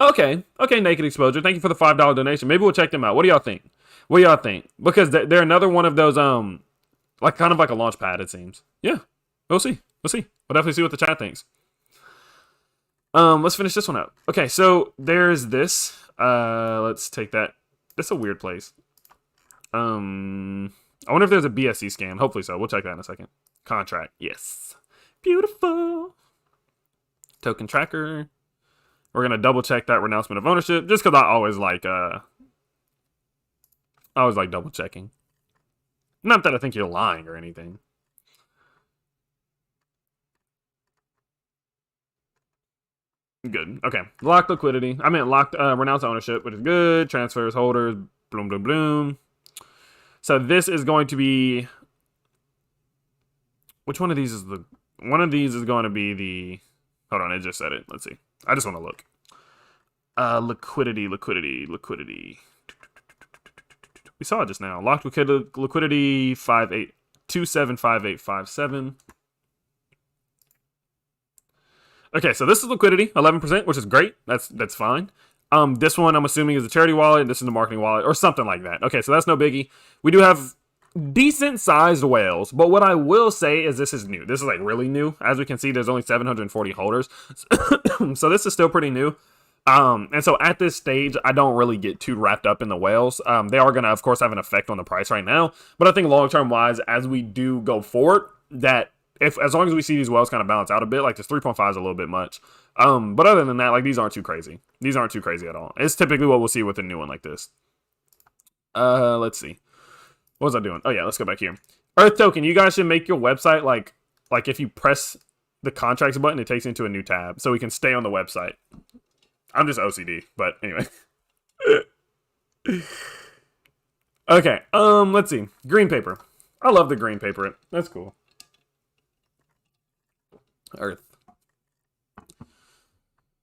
Okay, Naked Exposure. Thank you for the $5 donation. Maybe we'll check them out. What do y'all think? Because they're another one of those, like kind of like a launch pad, it seems. Yeah, we'll see. We'll definitely see what the chat thinks. Let's finish this one up. Okay, so there's this. Let's take that. That's a weird place. I wonder if there's a BSC scan. Hopefully so. We'll check that in a second. Contract. Yes. Beautiful. Token tracker. We're going to double check that renouncement of ownership just because I always like double checking. Not that I think you're lying or anything. Good. Okay. Locked liquidity. I meant locked renounced ownership, which is good. Transfers, holders, bloom, bloom, bloom. So this is going to be... Which one of these is the... One of these is going to be the... Hold on, it just said it. Let's see. I just want to look. Liquidity. We saw it just now. Locked liquidity 275857. Okay, so this is liquidity, 11%, which is great. That's fine. This one I'm assuming is a charity wallet. This is the marketing wallet or something like that. Okay, so that's no biggie. We do have decent sized whales, but what I will say is this is new. This is like really new. As we can see, there's only 740 holders. So this is still pretty new. And so at this stage, I don't really get too wrapped up in the whales. They are going to, of course, have an effect on the price right now. But I think long-term wise, as we do go forward, that as long as we see these whales kind of balance out a bit, like this 3.5 is a little bit much. But other than that, like these aren't too crazy. These aren't too crazy at all. It's typically what we'll see with a new one like this. Let's see. What was I doing? Oh yeah, let's go back here. Earth Token, you guys should make your website like if you press the contracts button, it takes you into a new tab, so we can stay on the website. I'm just OCD, but anyway. Okay, let's see. Green paper. I love the green paper. That's cool. Earth.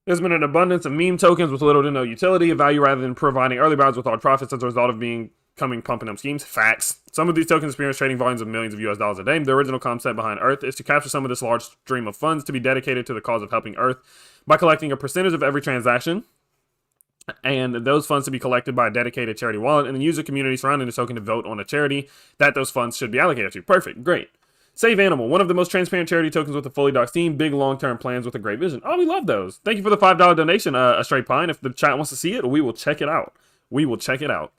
There's been an abundance of meme tokens with little to no utility of value rather than providing early birds with large profits as a result of being coming pumping up schemes. Facts. Some of these tokens experience trading volumes of millions of US dollars a day. The original concept behind Earth is to capture some of this large stream of funds to be dedicated to the cause of helping Earth by collecting a percentage of every transaction, and those funds to be collected by a dedicated charity wallet, and the user community surrounding the token to vote on a charity that those funds should be allocated to. Perfect. Great. Safemoon, one of the most transparent charity tokens with a fully doxed team, big long-term plans with a great vision. Oh, we love those. Thank you for the $5 donation, a straight pine. If the chat wants to see it, we will check it out. We will check it out.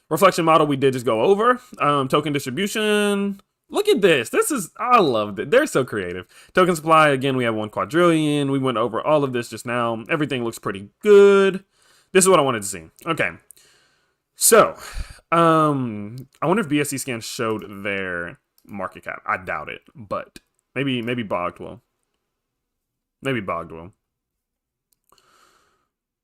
Reflection model, we did just go over. Token distribution. Look at this. I loved it. They're so creative. Token supply, again, we have 1 quadrillion. We went over all of this just now. Everything looks pretty good. This is what I wanted to see. Okay. So, I wonder if BSC Scan showed their market cap. I doubt it, but maybe Bogged will. Maybe Bogged will.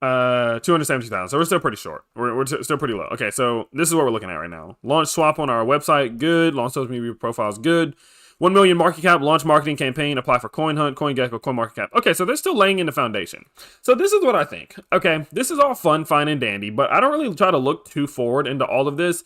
272,000. So we're still pretty short. We're still pretty low. Okay, so this is what we're looking at right now. Launch swap on our website, good. Launch social media profiles, good. 1 million market cap, launch marketing campaign, apply for Coin Hunt, CoinGecko, CoinMarketCap. Okay, so they're still laying in the foundation. So this is what I think. Okay, this is all fun, fine, and dandy, but I don't really try to look too forward into all of this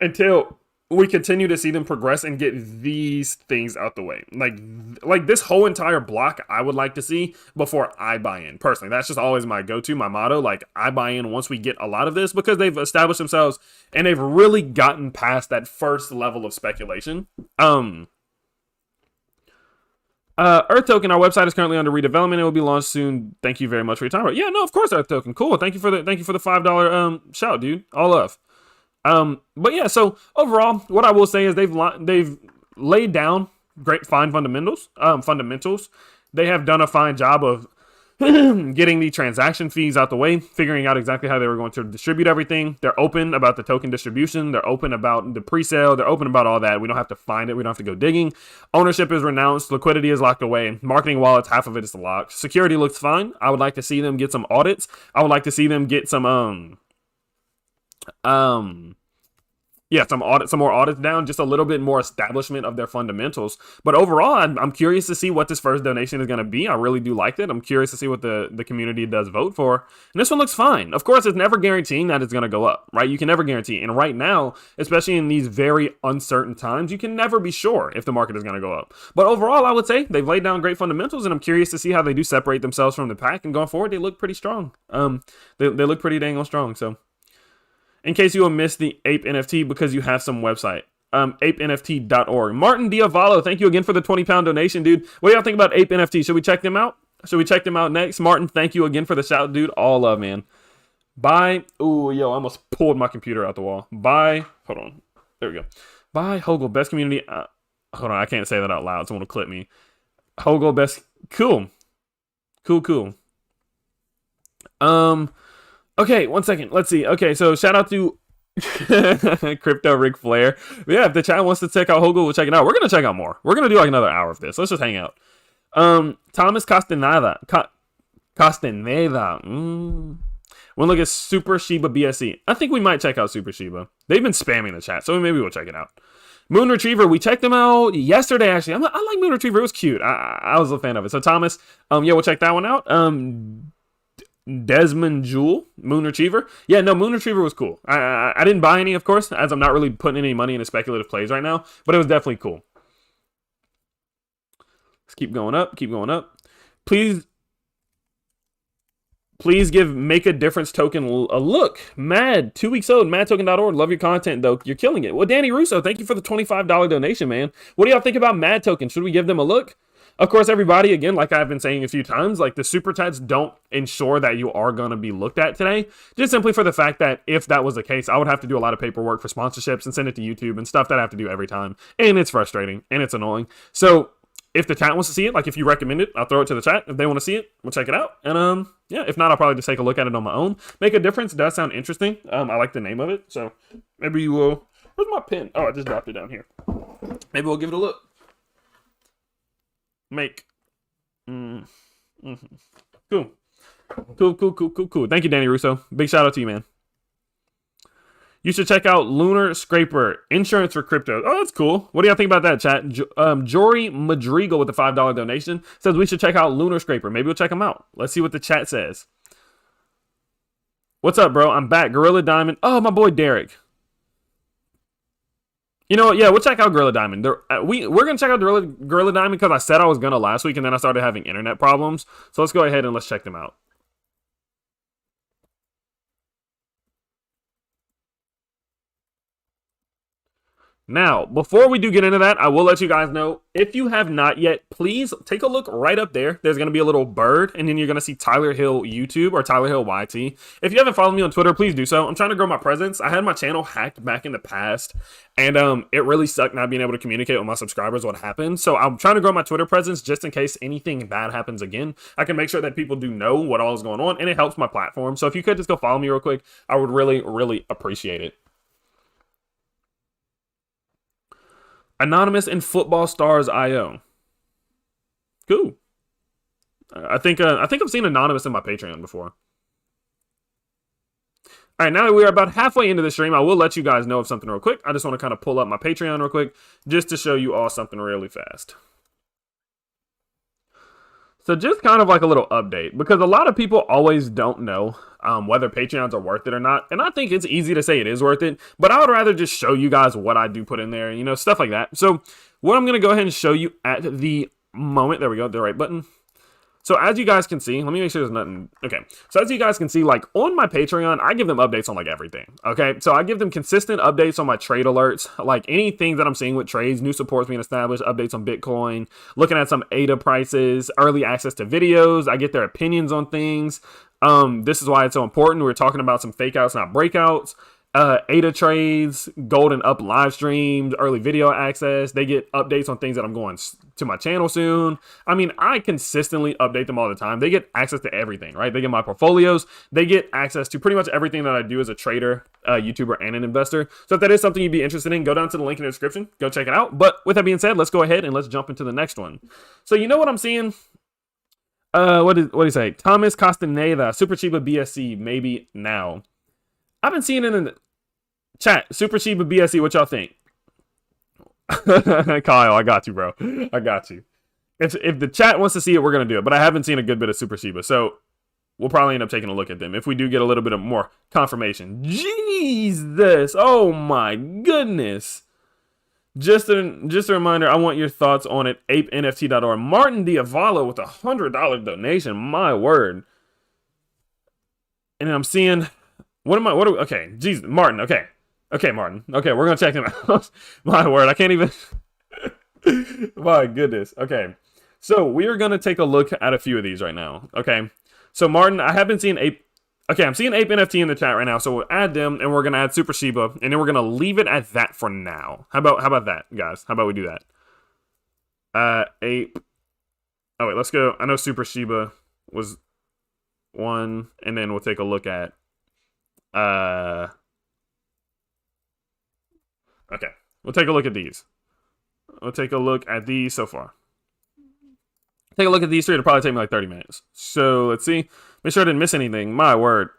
until we continue to see them progress and get these things out the way. Like this whole entire block, I would like to see before I buy in. Personally, that's just always my go-to, my motto. Like, I buy in once we get a lot of this because they've established themselves and they've really gotten past that first level of speculation. Earth Token, our website is currently under redevelopment. It will be launched soon. Thank you very much for your time. Yeah, no, of course, Earth Token. Cool. Thank you for the $5 shout, dude. All love. But yeah, so overall, what I will say is they've laid down great fine fundamentals. They have done a fine job of getting the transaction fees out the way, figuring out exactly how they were going to distribute everything. They're open about the token distribution. They're open about the pre-sale. They're open about all that. We don't have to find it. We don't have to go digging. Ownership is renounced. Liquidity is locked away. Marketing wallets, half of it is locked. Security looks fine. I would like to see them get some audits. I would like to see them get some some more audits down, just a little bit more establishment of their fundamentals. But overall, I'm curious to see what this first donation is going to be. I really do like it. I'm curious to see what the community does vote for. And this one looks fine. Of course, it's never guaranteeing that it's going to go up, right? You can never guarantee. And right now, especially in these very uncertain times, you can never be sure if the market is going to go up. But overall, I would say they've laid down great fundamentals, and I'm curious to see how they do separate themselves from the pack. And going forward, they look pretty strong. They look pretty dang on strong, so. In case you will miss the ApeNFT because you have some website. ApeNFT.org. Martin Diavalo, thank you again for the £20 donation, dude. What do y'all think about ApeNFT? Should we check them out? Should we check them out next? Martin, thank you again for the shout, dude. All love, man. Bye. Ooh, yo, I almost pulled my computer out the wall. Bye. Hold on. There we go. Bye, Hogel. Best community. Hold on, I can't say that out loud. Someone will clip me. Hogel, best. Cool. Cool. Okay, 1 second. Let's see. Okay, so shout out to Crypto Ric Flair. But yeah, if the chat wants to check out Hogel, we'll check it out. We're going to check out more. We're going to do like another hour of this. Let's just hang out. Thomas Castaneda. We'll look at Super Shiba BSC. I think we might check out Super Shiba. They've been spamming the chat, so maybe we'll check it out. Moon Retriever, we checked them out yesterday, actually. I like Moon Retriever. It was cute. I was a fan of it. So Thomas, yeah, we'll check that one out. Desmond Jewel, Moon Retriever. Yeah, no, Moon Retriever was cool. I didn't buy any, of course, as I'm not really putting any money into speculative plays right now, but it was definitely cool. Let's keep going up. Please give Make a Difference token a look. Mad, 2 weeks old, madtoken.org. Love your content, though. You're killing it. Well, Danny Russo, thank you for the $25 donation, man. What do y'all think about Mad Token? Should we give them a look? Of course, everybody, again, like I've been saying a few times, like the super chats don't ensure that you are going to be looked at today. Just simply for the fact that if that was the case, I would have to do a lot of paperwork for sponsorships and send it to YouTube and stuff that I have to do every time. And it's frustrating and it's annoying. So if the chat wants to see it, like if you recommend it, I'll throw it to the chat. If they want to see it, we'll check it out. And yeah, if not, I'll probably just take a look at it on my own. Make a Difference does sound interesting. I like the name of it. So maybe you will. Where's my pen? Oh, I just dropped it down here. Maybe we'll give it a look. Make. Cool. Thank you, Danny Russo. Big shout out to you, man. You should check out Lunar Scraper, insurance for crypto. Oh, that's cool. What do y'all think about that, chat? Jory Madrigal with the $5 donation says we should check out Lunar Scraper. Maybe we'll check them out. Let's see what the chat says. What's up, bro? I'm back. Gorilla Diamond. Oh, my boy Derek. You know what? Yeah, we'll check out Gorilla Diamond. We're gonna check out Gorilla Diamond because I said I was gonna last week, and then I started having internet problems. So let's go ahead and let's check them out. Now, before we do get into that, I will let you guys know, if you have not yet, please take a look right up there. There's going to be a little bird, and then you're going to see Tyler Hill YouTube or Tyler Hill YT. If you haven't followed me on Twitter, please do so. I'm trying to grow my presence. I had my channel hacked back in the past, and it really sucked not being able to communicate with my subscribers what happened. So I'm trying to grow my Twitter presence just in case anything bad happens again. I can make sure that people do know what all is going on, and it helps my platform. So if you could just go follow me real quick, I would really, really appreciate it. Anonymous and Football Stars IO. Cool. I think I've seen Anonymous in my Patreon before. All right, now that we're about halfway into the stream, I will let you guys know of something real quick. I just want to kind of pull up my Patreon real quick just to show you all something really fast. So just kind of like a little update, because a lot of people always don't know whether Patreons are worth it or not. And I think it's easy to say it is worth it, but I would rather just show you guys what I do put in there, you know, stuff like that. So what I'm going to go ahead and show you at the moment, there we go, the right button. So as you guys can see, let me make sure there's nothing. Okay. So as you guys can see, like on my Patreon, I give them updates on like everything. Okay. So I give them consistent updates on my trade alerts, like anything that I'm seeing with trades, new supports being established, updates on Bitcoin, looking at some ADA prices, early access to videos. I get their opinions on things. This is why it's so important. We're talking about some fake outs, not breakouts. ADA trades, golden up live streams, early video access. They get updates on things that I'm going to my channel soon. I mean, I consistently update them all the time. They get access to everything, right? They get my portfolios. They get access to pretty much everything that I do as a trader, YouTuber, and an investor. So if that is something you'd be interested in, go down to the link in the description. Go check it out. But with that being said, let's go ahead and let's jump into the next one. So you know what I'm seeing? What do you say? Thomas Castaneda, Super Shiba BSC, maybe now. I've been seeing it in the chat. Super Shiba BSC, what y'all think? Kyle, I got you, bro. I got you. If the chat wants to see it, we're going to do it. But I haven't seen a good bit of Super Shiba. So we'll probably end up taking a look at them if we do get a little bit of more confirmation. Jesus. Oh, my goodness. Just a reminder, I want your thoughts on it. ApeNFT.org. Martin Diavolo with a $100 donation. My word. And then I'm seeing... okay, Jesus, Martin, okay. Okay, Martin. Okay, we're going to check him out. My word, I can't even... My goodness. Okay, so we are going to take a look at a few of these right now. Okay, so Martin, I have been seeing Ape... Okay, I'm seeing ApeNFT in the chat right now, so we'll add them, and we're going to add Super Shiba, and then we're going to leave it at that for now. How about that, guys? How about we do that? Ape... Oh, wait, let's go. I know Super Shiba was one, and then we'll take a look at... Okay, we'll take a look at these. We'll take a look at these so far. Take a look at these three. It'll probably take me like 30 minutes. So let's see. Make sure I didn't miss anything. My word.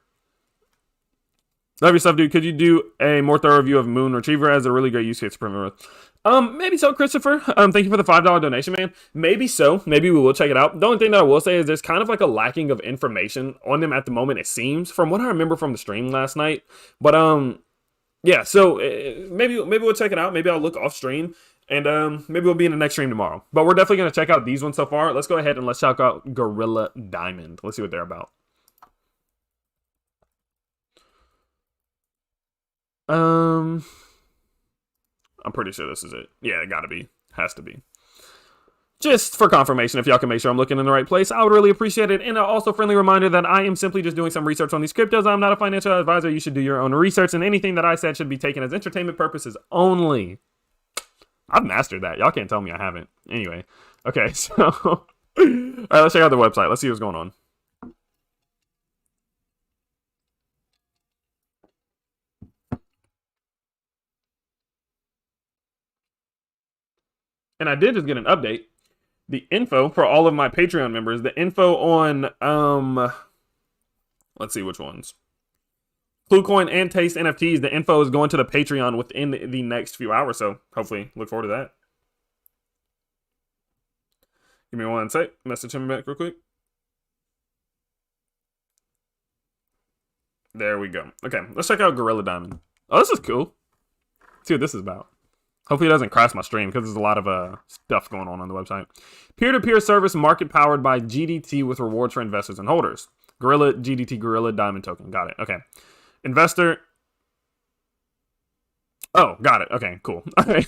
Love your stuff, dude. Could you do a more thorough review of Moon Retriever as a really great use case for maybe so, Christopher. Thank you for the $5 donation, man. Maybe so. Maybe we will check it out. The only thing that I will say is there's kind of like a lacking of information on them at the moment, it seems, from what I remember from the stream last night. But yeah, so maybe we'll check it out. Maybe I'll look off stream, and maybe we'll be in the next stream tomorrow. But we're definitely going to check out these ones so far. Let's go ahead and let's check out Gorilla Diamond. Let's see what they're about. I'm pretty sure this is it. Yeah, it gotta be. Has to be. Just for confirmation, if y'all can make sure I'm looking in the right place, I would really appreciate it. And also a friendly reminder that I am simply just doing some research on these cryptos. I'm not a financial advisor. You should do your own research, and anything that I said should be taken as entertainment purposes only. I've mastered that. Y'all can't tell me I haven't. Anyway. Okay, so... All right, let's check out the website. Let's see what's going on. And I did just get an update. The info for all of my Patreon members, the info on, let's see which ones. KlueCoin and Taste NFTs, the info is going to the Patreon within the next few hours, so hopefully look forward to that. Give me one sec. Message him back real quick. There we go. Okay, let's check out Gorilla Diamond. Oh, this is cool. Let's see what this is about. Hopefully it doesn't crash my stream because there's a lot of stuff going on the website. Peer-to-peer service market powered by GDT with rewards for investors and holders. Gorilla GDT Gorilla Diamond token. Got it. Okay. Investor. Oh, got it. Okay, cool. All right.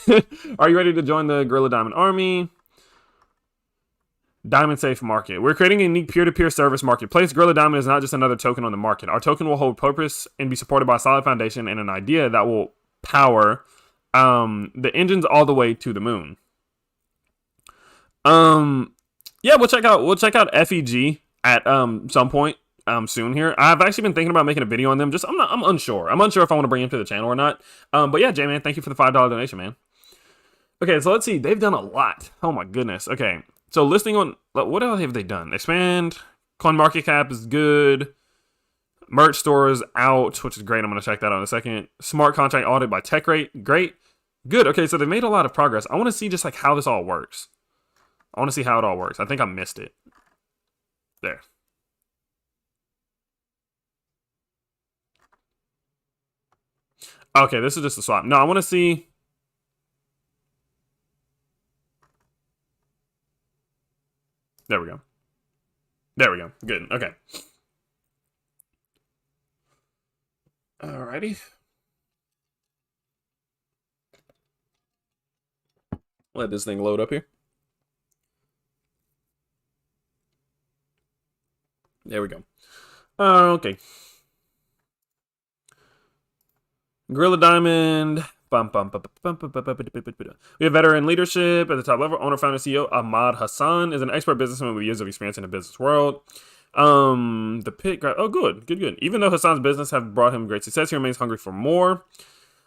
Are you ready to join the Gorilla Diamond Army? Diamond Safe Market. We're creating a unique peer-to-peer service marketplace. Gorilla Diamond is not just another token on the market. Our token will hold purpose and be supported by a solid foundation and an idea that will power the engines all the way to the moon. Yeah, we'll check out FEG at some point soon here. I've actually been thinking about making a video on them. I'm unsure. I'm unsure if I want to bring him to the channel or not. But yeah, J-Man, thank you for the $5 donation, man. Okay, so let's see. They've done a lot. Oh my goodness. Okay. So listing on, what else have they done? Expand, CoinMarketCap is good. Merch store is out, which is great. I'm going to check that out in a second. Smart contract audit by TechRate, great. Good. Okay, so they made a lot of progress. I want to see just like how this all works. I want to see how it all works. I think I missed it. There. Okay, this is just a swap. No, I want to see. There we go. There we go. Good. Okay. Alrighty. Let this thing load up here. There we go. Okay. Gorilla Diamond. We have veteran leadership at the top level. Owner, founder, CEO Ahmad Hassan is an expert businessman with years of experience in the business world. The pit. Oh, good. Even though Hassan's business have brought him great success, he remains hungry for more.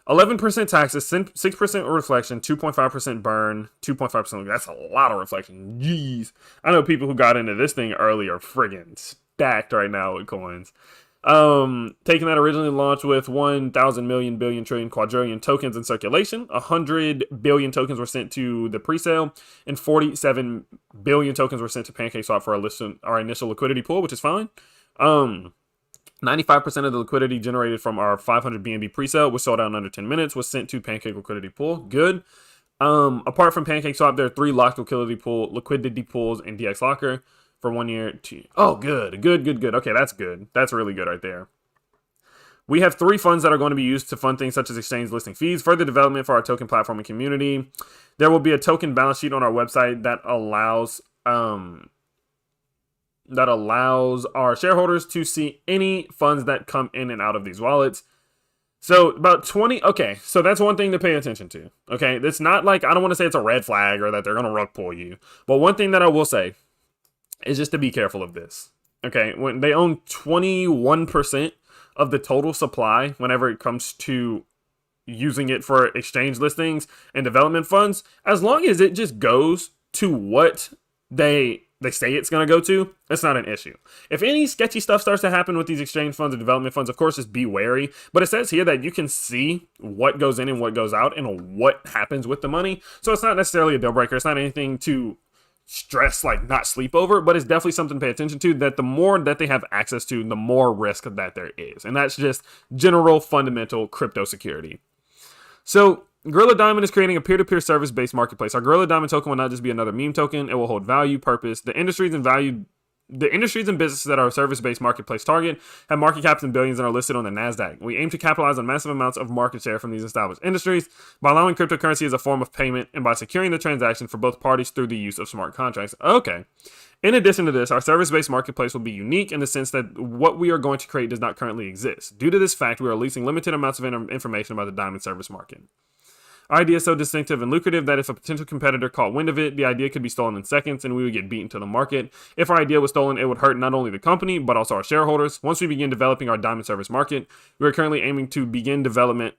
11% taxes, 6% reflection, 2.5% burn, 2.5%. That's a lot of reflection. Jeez. I know people who got into this thing early are friggin' stacked right now with coins. Taking that originally launched with 1,000 million, billion, trillion, quadrillion tokens in circulation. 100 billion tokens were sent to the pre-sale, and 47 billion tokens were sent to PancakeSwap for our initial liquidity pool, which is fine. 95% of the liquidity generated from our 500 BNB pre-sale was sold out in under 10 minutes, was sent to Pancake liquidity pool. Good. Apart from PancakeSwap, there are 3 locked liquidity pools in DX Locker for 1 year. Oh, good. Okay, that's good. That's really good right there. We have 3 funds that are going to be used to fund things such as exchange listing fees, further development for our token platform and community. There will be a token balance sheet on our website that allows our shareholders to see any funds that come in and out of these wallets. So about 20. Okay, so that's one thing to pay attention to. Okay, it's not like, I don't want to say it's a red flag or that they're going to rug pull you. But one thing that I will say is just to be careful of this. Okay, when they own 21% of the total supply whenever it comes to using it for exchange listings and development funds, as long as it just goes to what they say it's going to go to, it's not an issue. If any sketchy stuff starts to happen with these exchange funds and development funds, of course, just be wary. But it says here that you can see what goes in and what goes out and what happens with the money. So it's not necessarily a deal breaker. It's not anything to stress, like not sleep over, but it's definitely something to pay attention to, that the more that they have access to, the more risk that there is. And that's just general fundamental crypto security. So Gorilla Diamond is creating a peer-to-peer service-based marketplace. Our Gorilla Diamond token will not just be another meme token. It will hold value, purpose. The industries and businesses that our service-based marketplace target have market caps in billions and are listed on the NASDAQ. We aim to capitalize on massive amounts of market share from these established industries by allowing cryptocurrency as a form of payment and by securing the transaction for both parties through the use of smart contracts. Okay. In addition to this, our service-based marketplace will be unique in the sense that what we are going to create does not currently exist. Due to this fact, we are releasing limited amounts of information about the Diamond service market. Our idea is so distinctive and lucrative that if a potential competitor caught wind of it, the idea could be stolen in seconds and we would get beaten to the market. If our idea was stolen, it would hurt not only the company, but also our shareholders. Once we begin developing our Diamond service market, we are currently aiming to begin development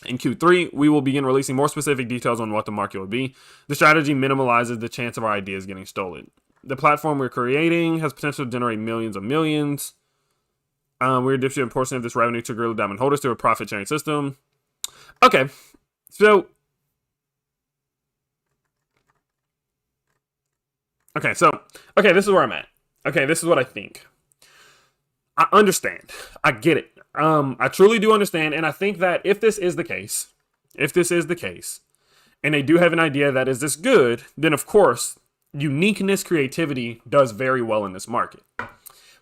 in Q3. We will begin releasing more specific details on what the market will be. The strategy minimalizes the chance of our ideas getting stolen. The platform we're creating has potential to generate millions of millions. We're distributing a portion of this revenue to Gorilla Diamond holders through a profit sharing system. Okay. So this is where I'm at. Okay, this is what I think. I understand. I get it. I truly do understand. And I think that if this is the case, and they do have an idea that is this good, then of course, uniqueness, creativity does very well in this market.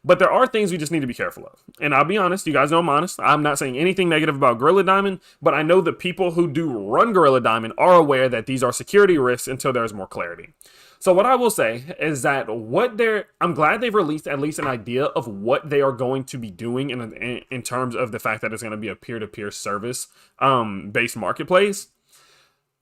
But there are things we just need to be careful of. And I'll be honest, you guys know I'm honest. I'm not saying anything negative about Gorilla Diamond, but I know the people who do run Gorilla Diamond are aware that these are security risks until there's more clarity. So what I will say is that I'm glad they've released at least an idea of what they are going to be doing in terms of the fact that it's going to be a peer-to-peer service based marketplace.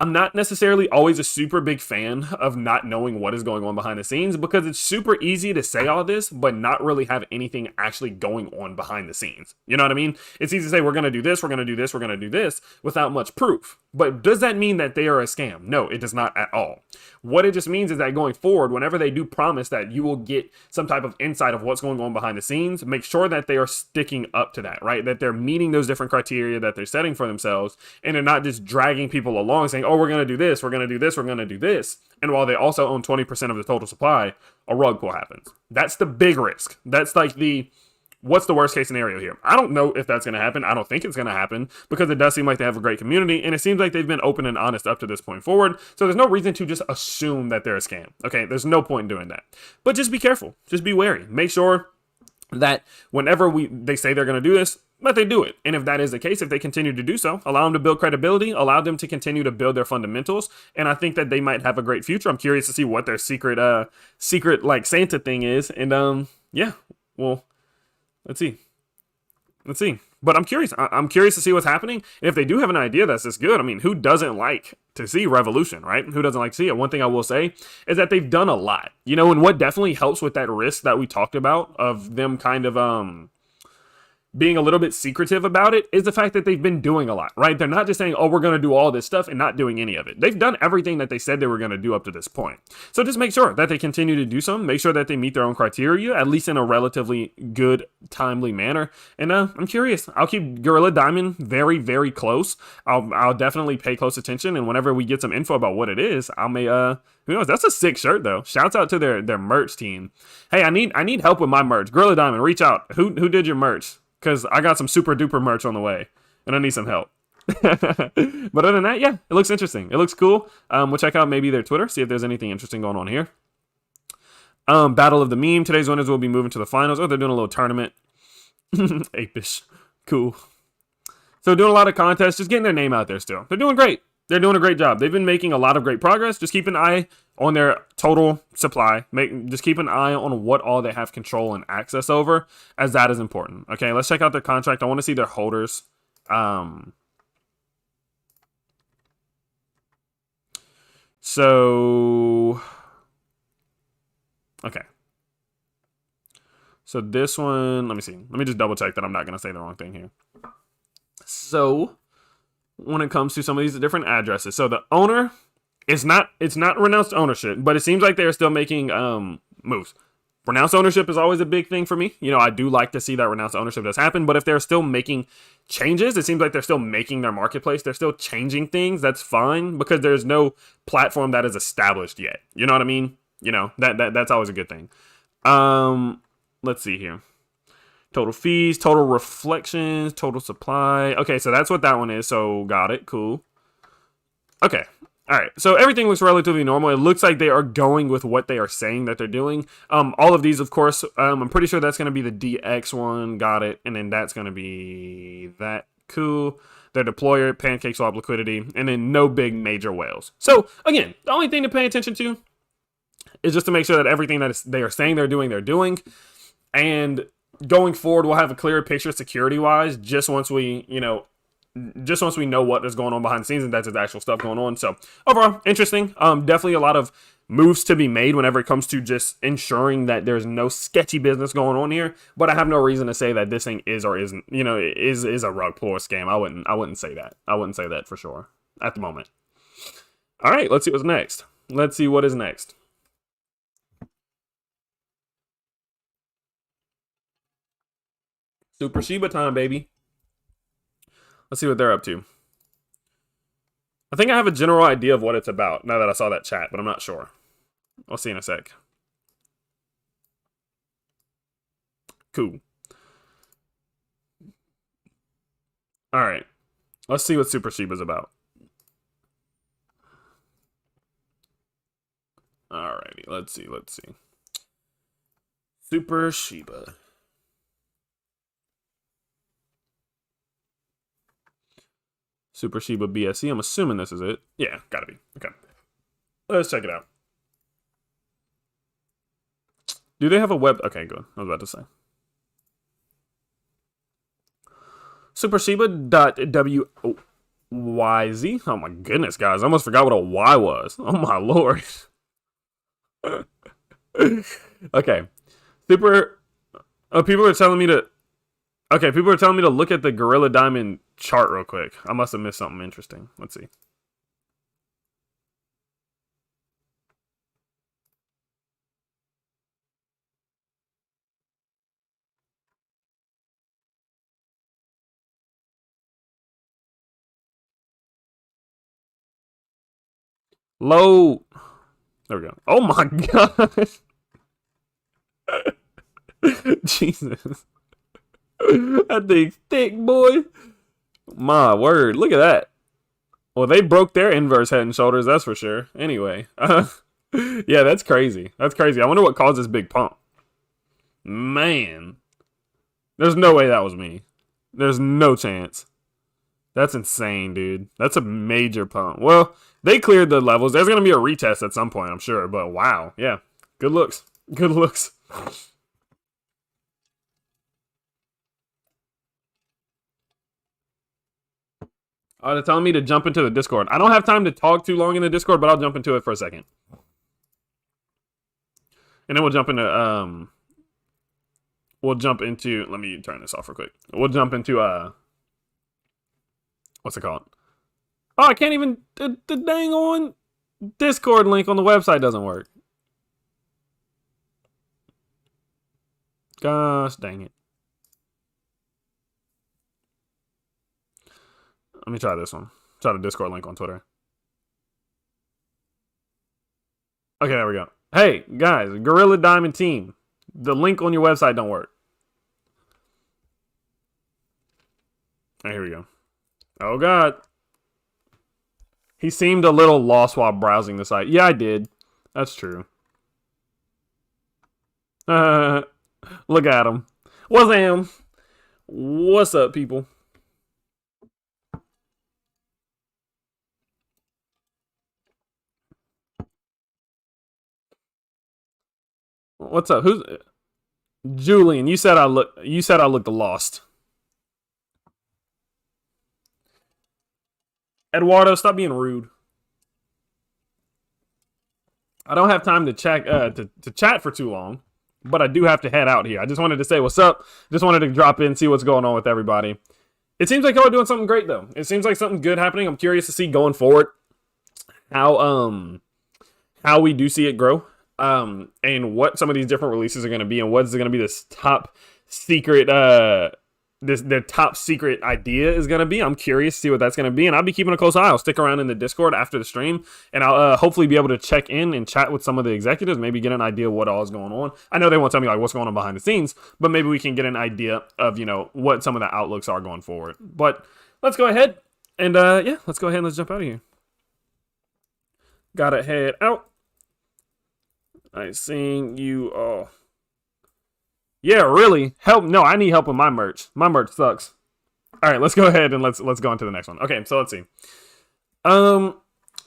I'm not necessarily always a super big fan of not knowing what is going on behind the scenes, because it's super easy to say all this, but not really have anything actually going on behind the scenes. You know what I mean? It's easy to say, we're going to do this, we're going to do this, we're going to do this, without much proof. But does that mean that they are a scam? No, it does not at all. What it just means is that going forward, whenever they do promise that you will get some type of insight of what's going on behind the scenes, make sure that they are sticking up to that, right? That they're meeting those different criteria that they're setting for themselves, and they're not just dragging people along saying, oh, we're going to do this, we're going to do this, we're going to do this. And while they also own 20% of the total supply, a rug pull happens. That's the big risk. That's like what's the worst case scenario here? I don't know if that's going to happen. I don't think it's going to happen, because it does seem like they have a great community, and it seems like they've been open and honest up to this point forward. So there's no reason to just assume that they're a scam. Okay, there's no point in doing that. But just be careful. Just be wary. Make sure that whenever they say they're going to do this, that they do it. And if that is the case, if they continue to do so, allow them to build credibility, allow them to continue to build their fundamentals. And I think that they might have a great future. I'm curious to see what their secret like Santa thing is. And yeah, well, let's see. But I'm curious. I'm curious to see what's happening. And if they do have an idea that's this good, I mean, who doesn't like to see revolution, right? Who doesn't like to see it? One thing I will say is that they've done a lot, and what definitely helps with that risk that we talked about of them kind of being a little bit secretive about it is the fact that they've been doing a lot, right? They're not just saying, oh, we're going to do all this stuff and not doing any of it. They've done everything that they said they were going to do up to this point. So just make sure that they continue to do so. Make sure that they meet their own criteria, at least in a relatively good, timely manner. And I'm curious. I'll keep Gorilla Diamond very, very close. I'll definitely pay close attention. And whenever we get some info about what it is, I may, who knows? That's a sick shirt, though. Shouts out to their merch team. Hey, I need help with my merch. Gorilla Diamond, reach out. Who did your merch? Because I got some super duper merch on the way, and I need some help. But other than that, yeah, it looks interesting. It looks cool. We'll check out maybe their Twitter, see if there's anything interesting going on here. Battle of the Meme. Today's winners will be moving to the finals. Oh, they're doing a little tournament. Apish. Cool. So doing a lot of contests, just getting their name out there still. They're doing great. They're doing a great job. They've been making a lot of great progress. Just keep an eye on their total supply. Just keep an eye on what all they have control and access over, as that is important. Okay, let's check out their contract. I want to see their holders. So, okay. So this one, let me see. Let me just double check that I'm not going to say the wrong thing here. So when it comes to some of these different addresses, so the owner it's not renounced ownership, but it seems like they're still making moves. Renounced ownership is always a big thing for me. I do like to see that renounced ownership does happen, but if they're still making changes, it seems like they're still making their marketplace. They're still changing things. That's fine, because there's no platform that is established yet. You know what I mean? That's always a good thing. Let's see here. Total fees, total reflections, total supply. Okay, so that's what that one is. So got it. Cool. Okay. All right. So everything looks relatively normal. It looks like they are going with what they are saying that they're doing. All of these, of course, I'm pretty sure that's going to be the DX one. Got it. And then that's going to be that. Cool. Their deployer, pancake swap liquidity, and then no big major whales. So again, the only thing to pay attention to is just to make sure that everything that they are saying they're doing. And going forward, we'll have a clearer picture security-wise just once we know what is going on behind the scenes and that's the actual stuff going on. So overall, interesting. Definitely a lot of moves to be made whenever it comes to just ensuring that there's no sketchy business going on here. But I have no reason to say that this thing is or isn't, is a rug pull or scam. I wouldn't say that. I wouldn't say that for sure at the moment. All right, let's see what's next. Let's see what is next. Super Shiba time, baby. Let's see what they're up to. I think I have a general idea of what it's about now that I saw that chat, but I'm not sure. I'll see in a sec. Cool. All right. Let's see what Super Shiba's about. Alrighty, let's see. Super Shiba. Super Shiba BSC. I'm assuming this is it. Yeah, gotta be. Okay. Let's check it out. Do they have a web? Okay, good. I was about to say. SuperShiba.wyz. Oh my goodness, guys. I almost forgot what a Y was. Oh my lord. Okay. Super. Oh, people are telling me to. Okay, people are telling me to look at the Gorilla Diamond chart real quick. I must have missed something interesting. Let's see. Low. There we go. Oh my gosh. Jesus. That thing's thick, boy. My word. Look at that. Well, they broke their inverse head and shoulders, that's for sure. Anyway. Yeah, that's crazy. That's crazy. I wonder what caused this big pump. Man. There's no way that was me. There's no chance. That's insane, dude. That's a major pump. Well, they cleared the levels. There's going to be a retest at some point, I'm sure. But wow. Yeah. Good looks. Good looks. They're telling me to jump into the Discord. I don't have time to talk too long in the Discord, but I'll jump into it for a second. And then we'll jump into, let me turn this off real quick. We'll jump into, what's it called? Oh, I can't even, the dang on Discord link on the website doesn't work. Gosh dang it. Let me try this one. Try the Discord link on Twitter. Okay, there we go. Hey, guys, Gorilla Diamond team. The link on your website don't work. Right, here we go. Oh, God. He seemed a little lost while browsing the site. Yeah, I did. That's true. Look at him. What's him? What's up, people? What's up? Who's Julian? You said I looked lost. Eduardo, stop being rude. I don't have time to chat for too long, but I do have to head out here. I just wanted to say what's up. Just wanted to drop in, see what's going on with everybody. It seems like y'all are doing something great though. It seems like something good happening. I'm curious to see going forward how we do see it grow. And what some of these different releases are going to be, and what's going to be this top secret their top secret idea is going to be. I'm curious to see what that's going to be, and I'll be keeping a close eye. I'll stick around in the Discord after the stream, and I'll hopefully be able to check in and chat with some of the executives, maybe get an idea of what all is going on. I know they won't tell me like what's going on behind the scenes, but maybe we can get an idea of, you know, what some of the outlooks are going forward. But let's go ahead and yeah, let's go ahead and let's jump out of here. Gotta head out. I seen you. Oh, yeah, really? Help? No, I need help with my merch. My merch sucks. All right, let's go ahead and let's go into the next one. Okay, so let's see. So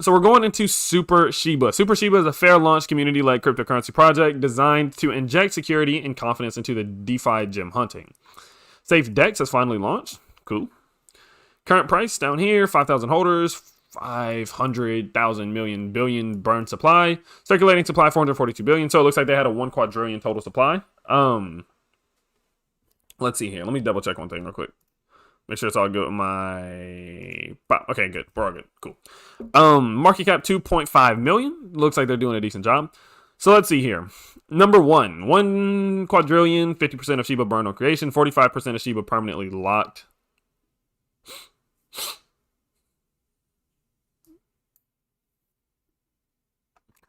we're going into Super Shiba. Super Shiba is a fair launch community-led cryptocurrency project designed to inject security and confidence into the DeFi gem hunting. Safe Dex has finally launched. Cool. Current price down here, 5,000 holders, 500,000 million billion burn supply. Circulating supply 442 billion. So it looks like they had a 1 quadrillion total supply. Let's see here. Let me double check one thing real quick. Make sure it's all good with my... Okay, good. We're all good. Cool. Market cap 2.5 million. Looks like they're doing a decent job. So let's see here. Number 1 quadrillion, 50% of Shiba burn on creation, 45% of Shiba permanently locked.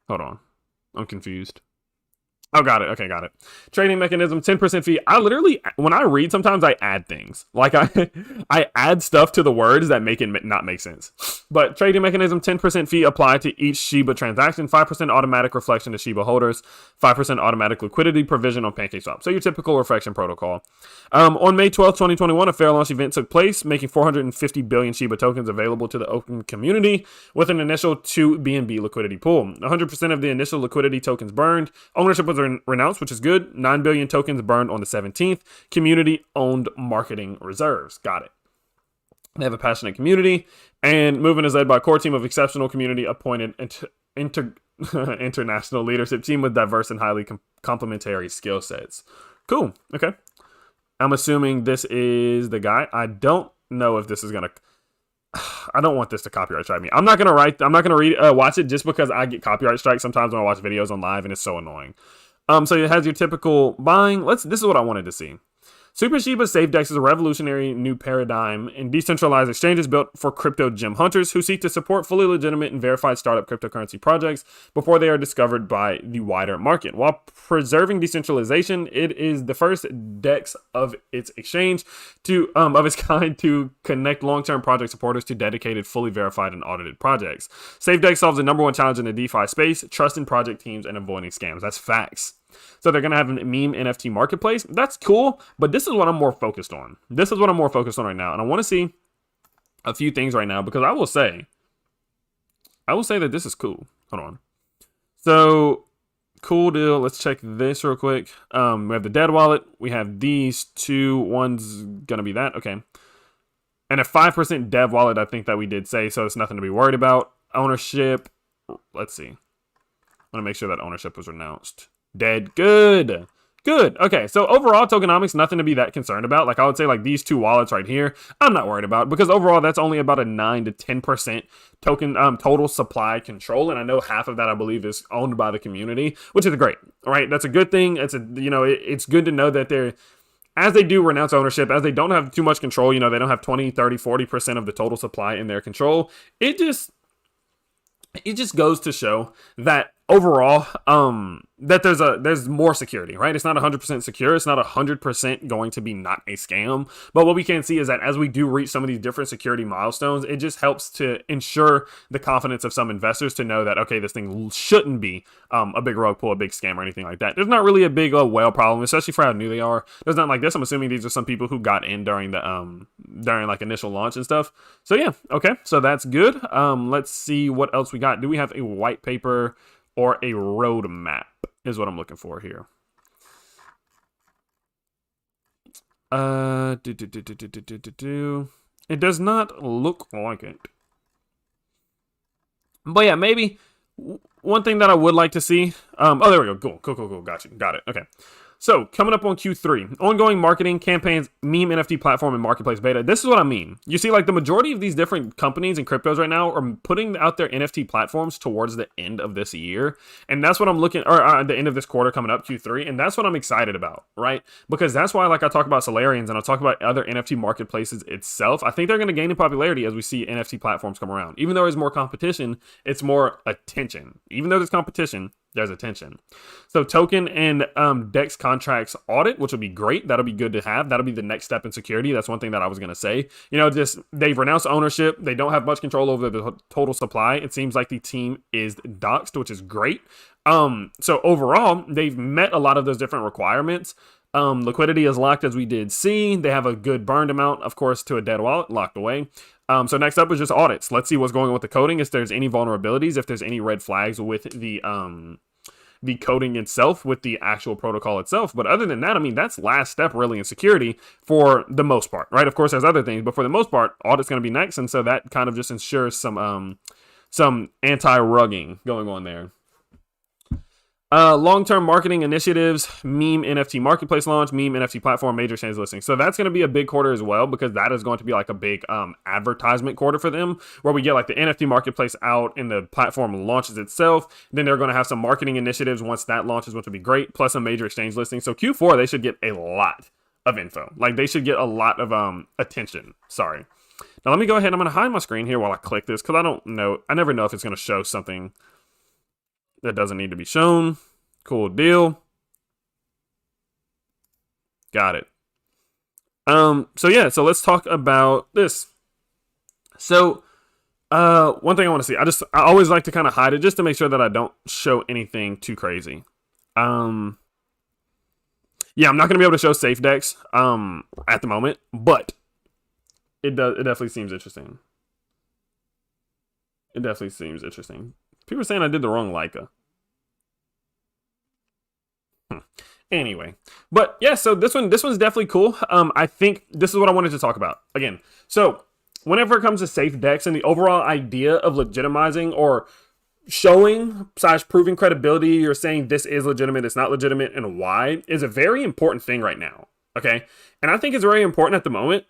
Hold on. I'm confused. Oh, got it. Okay, got it. Trading mechanism, 10% fee. I literally, when I read, sometimes I add things. Like I add stuff to the words that make it not make sense. But trading mechanism, 10% fee applied to each Shiba transaction, 5% automatic reflection to Shiba holders, 5% automatic liquidity provision on PancakeSwap. So your typical reflection protocol. On May 12th, 2021, a fair launch event took place, making 450 billion Shiba tokens available to the open community with an initial 2 BNB liquidity pool. 100% of the initial liquidity tokens burned. Ownership was renounced, which is good. 9 billion tokens burned on the 17th. Community owned marketing reserves. Got it. They have a passionate community, and movement is led by a core team of exceptional community appointed international leadership team with diverse and highly complementary skill sets. Cool. Okay. I'm assuming this is the guy. I don't know if this is gonna. I don't want this to copyright strike me. I'm not gonna watch it just because I get copyright strikes sometimes when I watch videos on live, and it's so annoying. So it has your typical buying. This is what I wanted to see. Super Shiba SafeDex is a revolutionary new paradigm in decentralized exchanges built for crypto gem hunters who seek to support fully legitimate and verified startup cryptocurrency projects before they are discovered by the wider market. While preserving decentralization, it is the first DEX of its exchange of its kind to connect long-term project supporters to dedicated, fully verified, and audited projects. SafeDex solves the number one challenge in the DeFi space: trust in project teams and avoiding scams. That's facts. So they're going to have a meme NFT marketplace. That's cool, but this is what I'm more focused on. This is what I'm more focused on right now. And I want to see a few things right now because I will say that this is cool. Hold on. So, cool deal. Let's check this real quick. We have the dead wallet. We have these two. One's going to be that. Okay. And a 5% dev wallet, I think that we did say, so it's nothing to be worried about. Ownership. Let's see. I want to make sure that ownership was renounced. Dead. Good. Okay, so overall, tokenomics, nothing to be that concerned about. Like, I would say, like, these two wallets right here, I'm not worried about because overall, that's only about a 9 to 10% token total supply control. And I know half of that, I believe, is owned by the community, which is great, right? That's a good thing. It's good to know that as they do renounce ownership, as they don't have too much control, they don't have 20, 30, 40% of the total supply in their control. It just goes to show that overall, that there's more security, right? It's not 100% secure. It's not 100% going to be not a scam. But what we can see is that as we do reach some of these different security milestones, it just helps to ensure the confidence of some investors to know that, okay, this thing shouldn't be a big rug pull, a big scam or anything like that. There's not really a big whale problem, especially for how new they are. There's not like this. I'm assuming these are some people who got in during the during like initial launch and stuff. So yeah, okay, so that's good. Let's see what else we got. Do we have a white paper or a roadmap is what I'm looking for here. It does not look like it. But yeah, maybe one thing that I would like to see. Oh, there we go. Cool. Got it. Okay. So, coming up on Q3, ongoing marketing campaigns, meme NFT platform, and marketplace beta. This is what I mean. You see, like, the majority of these different companies and cryptos right now are putting out their NFT platforms towards the end of this year. And that's what I'm or the end of this quarter coming up, Q3. And that's what I'm excited about, right? Because that's why, like, I talk about Solarians and I talk about other NFT marketplaces itself. I think they're going to gain in popularity as we see NFT platforms come around. Even though there's more competition, it's more attention. Even though there's competition, there's attention. So token and DEX contracts audit, which will be great. That'll be good to have. That'll be the next step in security. That's one thing that I was going to say. Just they've renounced ownership. They don't have much control over the total supply. It seems like the team is doxed, which is great. So overall, they've met a lot of those different requirements. Liquidity is locked, as we did see. They have a good burned amount, of course, to a dead wallet locked away. So next up is just audits. Let's see what's going on with the coding, if there's any vulnerabilities, if there's any red flags with the coding itself, with the actual protocol itself. But other than that, I mean, that's last step really in security for the most part, right? Of course, there's other things, but for the most part, audit's going to be next. And so that kind of just ensures some anti-rugging going on there. Long-term marketing initiatives, meme NFT marketplace launch, meme NFT platform, major exchange listing. So that's going to be a big quarter as well, because that is going to be like a big advertisement quarter for them, where we get like the NFT marketplace out and the platform launches itself. Then they're going to have some marketing initiatives once that launches, which would be great, plus a major exchange listing. So Q4, they should get a lot of info. Like, they should get a lot of attention. Sorry. Now let me go ahead. I'm going to hide my screen here while I click this, because I don't know. I never know if it's going to show something that doesn't need to be shown. Cool deal. Got it. So yeah, so let's talk about this. So, one thing I want to see, I always like to kind of hide it just to make sure that I don't show anything too crazy. Yeah, I'm not gonna be able to show safe decks, at the moment, but it definitely seems interesting. It definitely seems interesting. People are saying I did the wrong Leica. Anyway, but yeah, so this one's definitely cool. I think this is what I wanted to talk about again. So whenever it comes to safe decks and the overall idea of legitimizing or showing / proving credibility or saying this is legitimate, it's not legitimate, and why is a very important thing right now. Okay, and I think it's very important at the moment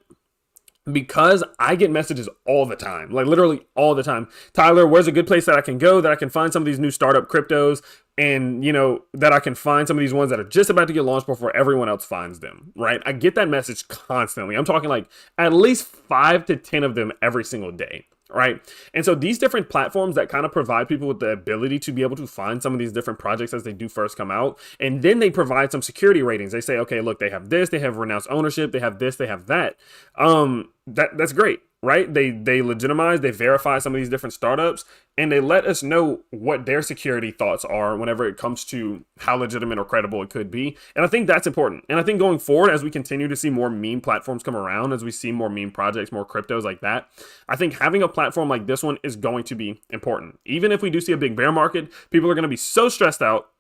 because I get messages all the time, like literally all the time. Tyler, where's a good place that I can go that I can find some of these new startup cryptos, and that I can find some of these ones that are just about to get launched before everyone else finds them, right? I get that message constantly. I'm talking like at least 5 to 10 of them every single day, right? And so these different platforms that kind of provide people with the ability to be able to find some of these different projects as they do first come out, and then they provide some security ratings. They say, okay, look, they have this, they have renounced ownership, they have this, they have that. That's great, right? They legitimize, they verify some of these different startups, and they let us know what their security thoughts are whenever it comes to how legitimate or credible it could be. And I think that's important. And I think going forward, as we continue to see more meme platforms come around, as we see more meme projects, more cryptos like that, I think having a platform like this one is going to be important. Even if we do see a big bear market, people are going to be so stressed out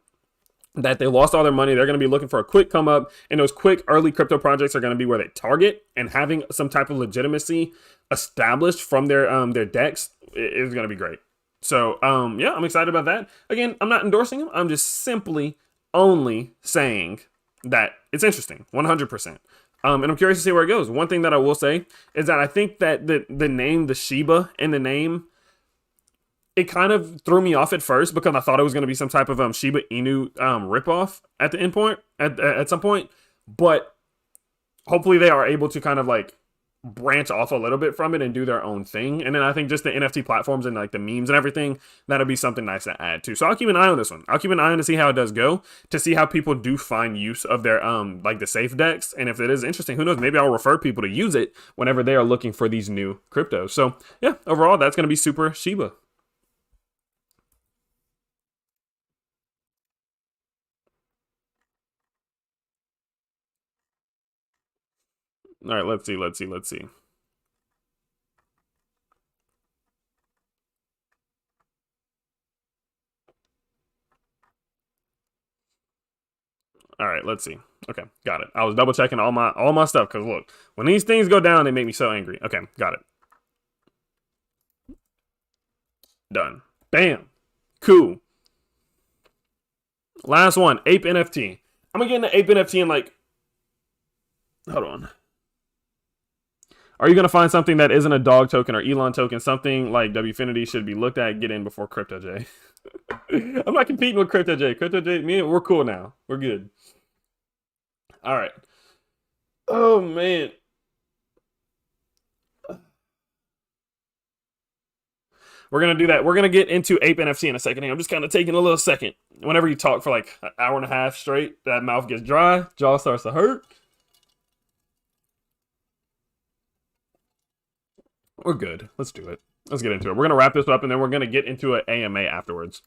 that they lost all their money. They're going to be looking for a quick come up, and those quick early crypto projects are going to be where they target, and having some type of legitimacy established from their decks is going to be great. So yeah, I'm excited about that. Again, I'm not endorsing them. I'm just simply only saying that it's interesting, 100%. And I'm curious to see where it goes. One thing that I will say is that I think that the name, the Shiba in the name, it kind of threw me off at first because I thought it was going to be some type of Shiba Inu ripoff at the end point, at some point. But hopefully they are able to kind of like branch off a little bit from it and do their own thing. And then I think just the NFT platforms and like the memes and everything, that'll be something nice to add too. So I'll keep an eye on this one. I'll keep an eye on to see how it does go, to see how people do find use of their like the safe decks. And if it is interesting, who knows, maybe I'll refer people to use it whenever they are looking for these new cryptos. So yeah, overall, that's going to be super Shiba. All right, let's see. All right, let's see. Okay, got it. I was double checking all my stuff because look, when these things go down, they make me so angry. Okay, got it. Done. Bam. Cool. Last one, ApeNFT. I'm gonna get into ApeNFT in like, hold on. Are you gonna find something that isn't a dog token or Elon token? Something like Wfinity should be looked at. Get in before CryptoJ. I'm not competing with CryptoJ. CryptoJ, me, we're cool now. We're good. All right. Oh man. We're gonna do that. We're gonna get into ApeNFT in a second. I'm just kind of taking a little second. Whenever you talk for like an hour and a half straight, that mouth gets dry, jaw starts to hurt. We're good. Let's do it. Let's get into it. We're gonna wrap this up, and then we're gonna get into an AMA afterwards.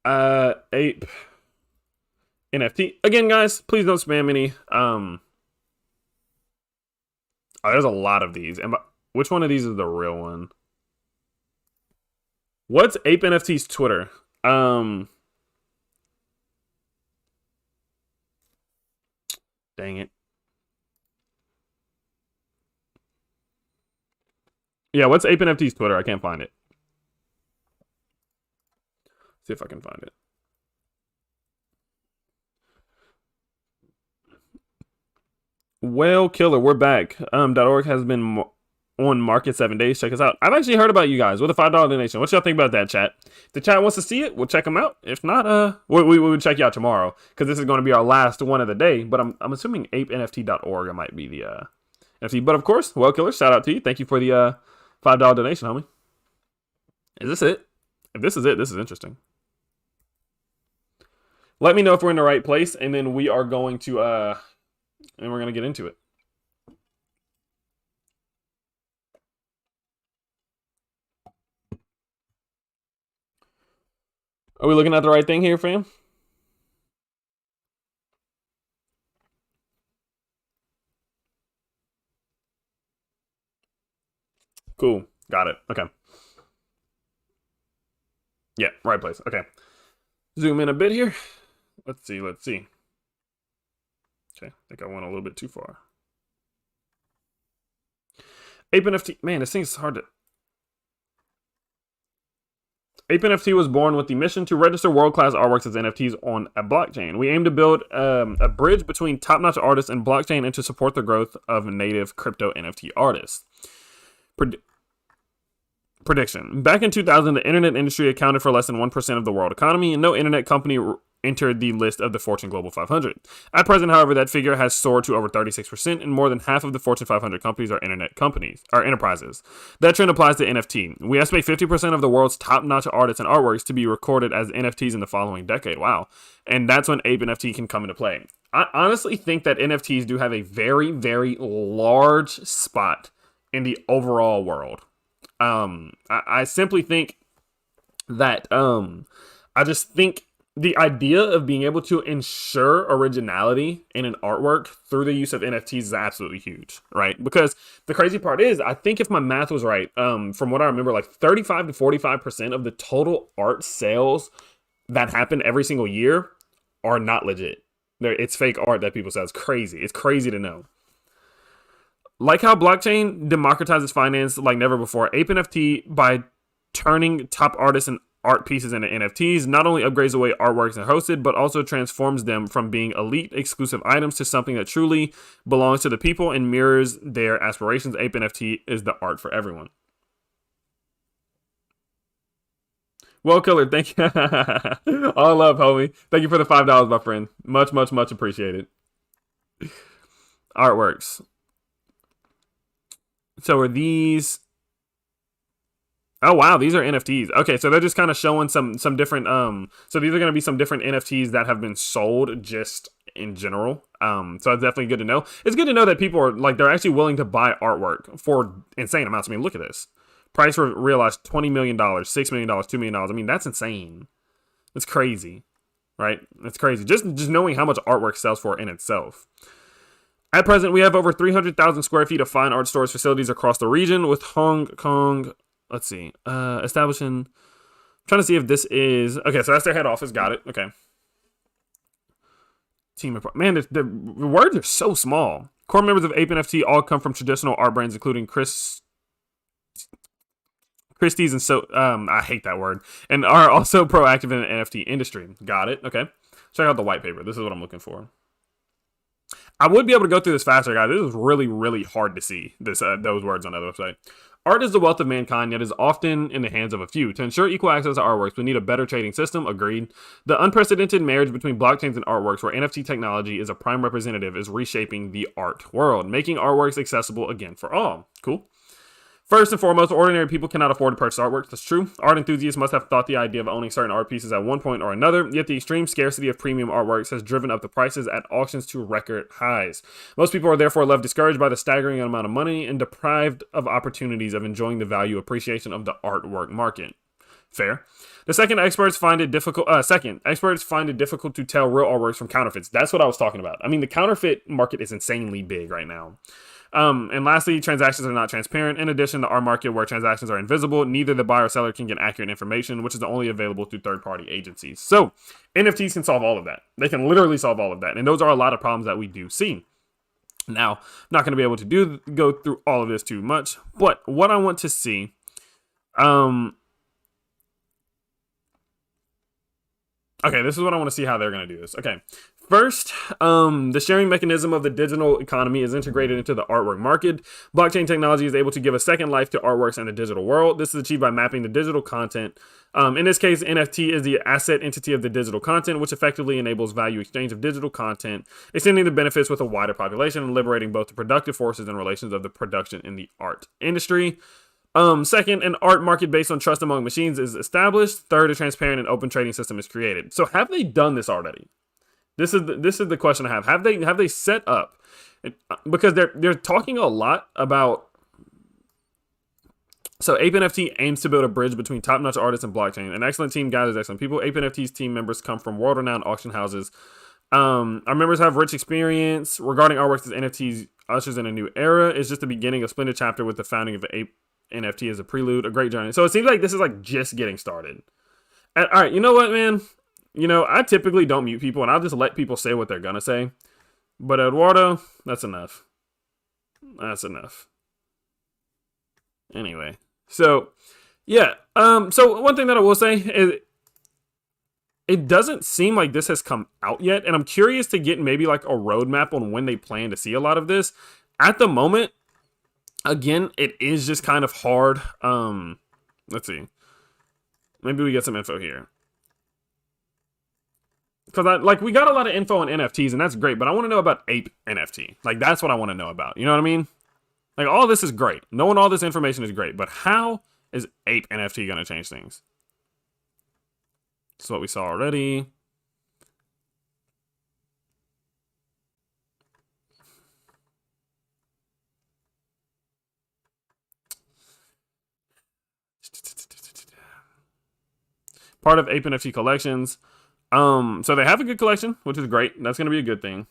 Ape NFT again, guys. Please don't spam any. Oh, there's a lot of these. And which one of these is the real one? What's ApeNFT's Twitter? Dang it. Yeah, what's ApeNFT's Twitter? I can't find it. See if I can find it. Well, killer, we're back. .org has been on market 7 days. Check us out. I've actually heard about you guys with a $5 donation. What y'all think about that, chat? If the chat wants to see it, we'll check them out. If not, we will check you out tomorrow because this is going to be our last one of the day. But I'm assuming ApeNFT.org might be the NFT. But of course, well, killer, shout out to you. Thank you for the $5 donation, homie. Is this it? If this is it, this is interesting. Let me know if we're in the right place, and then we are going to and we're gonna get into it. Are we looking at the right thing here, fam? Cool. Got it. Okay. Yeah, right place. Okay. Zoom in a bit here. Let's see. Let's see. Okay, I think I went a little bit too far. ApeNFT. Man, this thing's hard to... ApeNFT was born with the mission to register world-class artworks as NFTs on a blockchain. We aim to build a bridge between top-notch artists and blockchain and to support the growth of native crypto NFT artists. Prediction. Back in 2000, the internet industry accounted for less than 1% of the world economy, and no internet company entered the list of the Fortune Global 500. At present, however, that figure has soared to over 36%, and more than half of the Fortune 500 companies are internet companies, are enterprises. That trend applies to NFT. We estimate 50% of the world's top-notch artists and artworks to be recorded as NFTs in the following decade. Wow. And that's when ApeNFT can come into play. I honestly think that NFTs do have a very, very large spot in the overall world. I simply think that I just think the idea of being able to ensure originality in an artwork through the use of NFTs is absolutely huge, right? Because the crazy part is, I think if my math was right, from what I remember, like 35 to 45% of the total art sales that happen every single year are not legit. It's fake art that people say. It's crazy. It's crazy to know. Like how blockchain democratizes finance like never before, ApeNFT, by turning top artists and art pieces into NFTs, not only upgrades the way artworks are hosted, but also transforms them from being elite exclusive items to something that truly belongs to the people and mirrors their aspirations. ApeNFT is the art for everyone. Well, Killer, thank you. All love, homie. Thank you for the $5, my friend. Much, much, much appreciated. Artworks. So are these... Oh, wow, these are NFTs. Okay, so they're just kind of showing some different... So these are going to be some different NFTs that have been sold just in general. So it's definitely good to know. It's good to know that people are, like, they're actually willing to buy artwork for insane amounts. I mean, look at this. Price realized $20 million, $6 million, $2 million. I mean, that's insane. It's crazy, right? It's crazy. Just knowing how much artwork sells for in itself. At present, we have over 300,000 square feet of fine art storage facilities across the region, with Hong Kong, let's see, establishing, I'm trying to see if this is, okay, so that's their head office, got it, okay. Team of, man, the words are so small. Core members of ApeNFT all come from traditional art brands, including Christie's and so, I hate that word, and are also proactive in the NFT industry. Got it, okay. Check out the white paper, this is what I'm looking for. I would be able to go through this faster, guys. This is really, really hard to see those words on the website. Art is the wealth of mankind, yet is often in the hands of a few. To ensure equal access to artworks, we need a better trading system. Agreed. The unprecedented marriage between blockchains and artworks, where NFT technology is a prime representative, is reshaping the art world, making artworks accessible again for all. Cool. First and foremost, ordinary people cannot afford to purchase artworks. That's true. Art enthusiasts must have thought the idea of owning certain art pieces at one point or another, yet the extreme scarcity of premium artworks has driven up the prices at auctions to record highs. Most people are therefore left discouraged by the staggering amount of money and deprived of opportunities of enjoying the value appreciation of the artwork market. Fair. Experts find it difficult to tell real artworks from counterfeits. That's what I was talking about. I mean, the counterfeit market is insanely big right now. And lastly, transactions are not transparent. In addition, the art market, where transactions are invisible, neither the buyer or seller can get accurate information, which is only available through third-party agencies. So NFTs can solve all of that. They can literally solve all of that. And those are a lot of problems that we do see. Now, I'm not going to be able to go through all of this too much, but what I want to see, okay, this is what I want to see how they're going to do this. Okay. First, the sharing mechanism of the digital economy is integrated into the artwork market. Blockchain technology is able to give a second life to artworks in the digital world. This is achieved by mapping the digital content. In this case, NFT is the asset entity of the digital content, which effectively enables value exchange of digital content, extending the benefits with a wider population and liberating both the productive forces and relations of the production in the art industry. Second, an art market based on trust among machines is established. Third, a transparent and open trading system is created. So have they done this already? This is the question I have. Have they set up? Because they're talking a lot about. So ApeNFT aims to build a bridge between top-notch artists and blockchain. An excellent team gathers excellent people. ApeNFT's team members come from world-renowned auction houses. Our members have rich experience regarding artworks as NFTs ushers in a new era. It's just the beginning of a splendid chapter with the founding of ApeNFT as a prelude, a great journey. So it seems like this is like just getting started. And, all right, you know what, man? You know, I typically don't mute people, and I'll just let people say what they're gonna say. But Eduardo, that's enough. That's enough. Anyway. So, yeah. So one thing that I will say is it doesn't seem like this has come out yet, and I'm curious to get maybe like a roadmap on when they plan to see a lot of this. At the moment, again, it is just kind of hard. Let's see. Maybe we get some info here. Because we got a lot of info on NFTs, and that's great, but I want to know about ApeNFT. Like, that's what I want to know about. You know what I mean? Like, all this is great. Knowing all this information is great, but how is ApeNFT going to change things? This is what we saw already. Part of ApeNFT collections. So they have a good collection, which is great. That's going to be a good thing.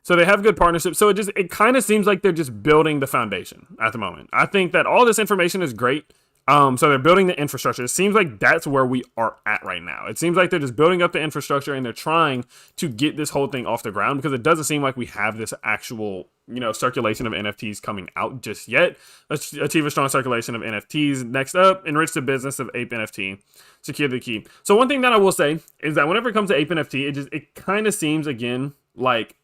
So they have good partnerships. So it kind of seems like they're just building the foundation at the moment. I think that all this information is great. So they're building the infrastructure. It seems like that's where we are at right now. It seems like they're just building up the infrastructure and they're trying to get this whole thing off the ground because it doesn't seem like we have this actual, circulation of NFTs coming out just yet. Let's achieve a strong circulation of NFTs. Next up, enrich the business of ApeNFT. Secure the key. So one thing that I will say is that whenever it comes to ApeNFT, it kind of seems again like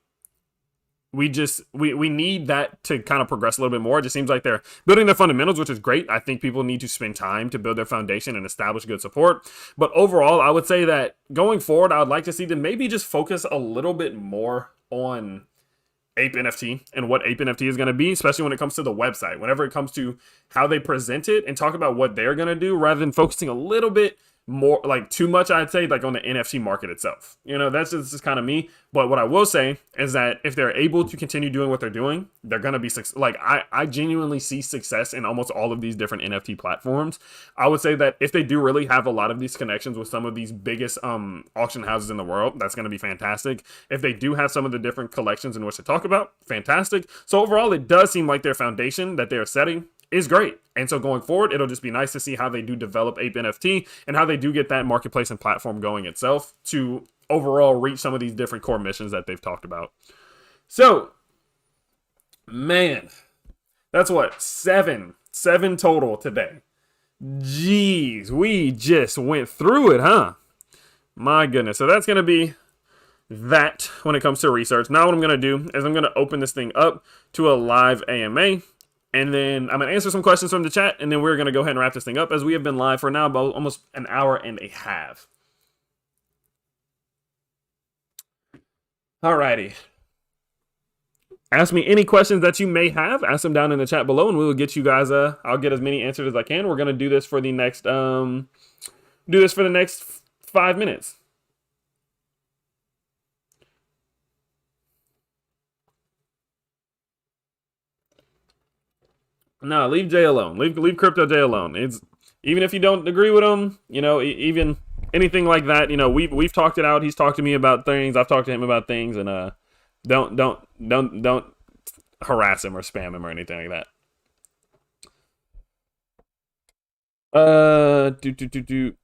we need that to kind of progress a little bit more. It just seems like they're building their fundamentals, which is great. I think people need to spend time to build their foundation and establish good support. But overall, I would say that going forward, I would like to see them maybe just focus a little bit more on ApeNFT and what ApeNFT is going to be, especially when it comes to the website, whenever it comes to how they present it and talk about what they're going to do, rather than focusing a little bit more, like too much, I'd say, like on the NFT market itself. That's just kind of me. But what I will say is that if they're able to continue doing what they're doing, they're going to be like, I genuinely see success in almost all of these different NFT platforms. I would say that if they do really have a lot of these connections with some of these biggest auction houses in the world, that's going to be fantastic. If they do have some of the different collections in which to talk about, fantastic. So overall, it does seem like their foundation that they're setting is great. And so going forward, it'll just be nice to see how they do develop ApeNFT and how they do get that marketplace and platform going itself to overall reach some of these different core missions that they've talked about. So, man, that's what, seven total today. Jeez, we just went through it, huh? My goodness. So that's going to be that when it comes to research. Now what I'm going to do is I'm going to open this thing up to a live AMA. And then I'm going to answer some questions from the chat, and then we're going to go ahead and wrap this thing up as we have been live for now about almost an hour and a half. Alrighty. Ask me any questions that you may have. Ask them down in the chat below, and we will get you guys. I'll get as many answers as I can. We're going to do this for the next 5 minutes. No, leave Jay alone. Leave Crypto Jay alone. It's even if you don't agree with him, even anything like that, we've talked it out. He's talked to me about things. I've talked to him about things, and don't harass him or spam him or anything like that.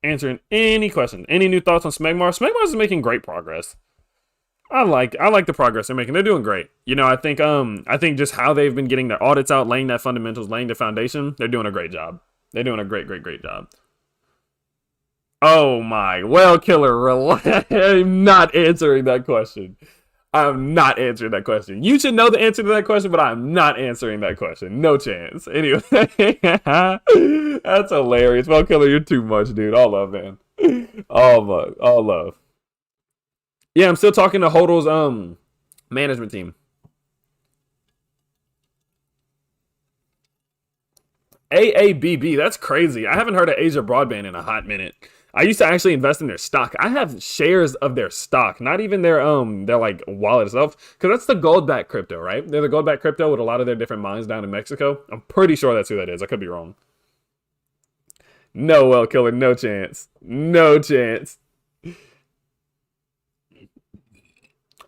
Answering any questions. Any new thoughts on Smegmar? Smegmar is making great progress. I like the progress they're making. They're doing great. I think just how they've been getting their audits out, laying that fundamentals, laying the foundation, they're doing a great job. They're doing a great job. Oh my, well, killer, I'm not answering that question. I'm not answering that question. You should know the answer to that question, but I'm not answering that question. No chance. Anyway, that's hilarious. Well, killer, you're too much, dude. All love, man. All love. Yeah, I'm still talking to Hodl's management team. AABB, that's crazy. I haven't heard of Asia Broadband in a hot minute. I used to actually invest in their stock. I have shares of their stock, not even their like wallet itself, because that's the gold backed crypto, right? They're the gold backed crypto with a lot of their different mines down in Mexico. I'm pretty sure that's who that is. I could be wrong. No, well, killer, no chance, no chance.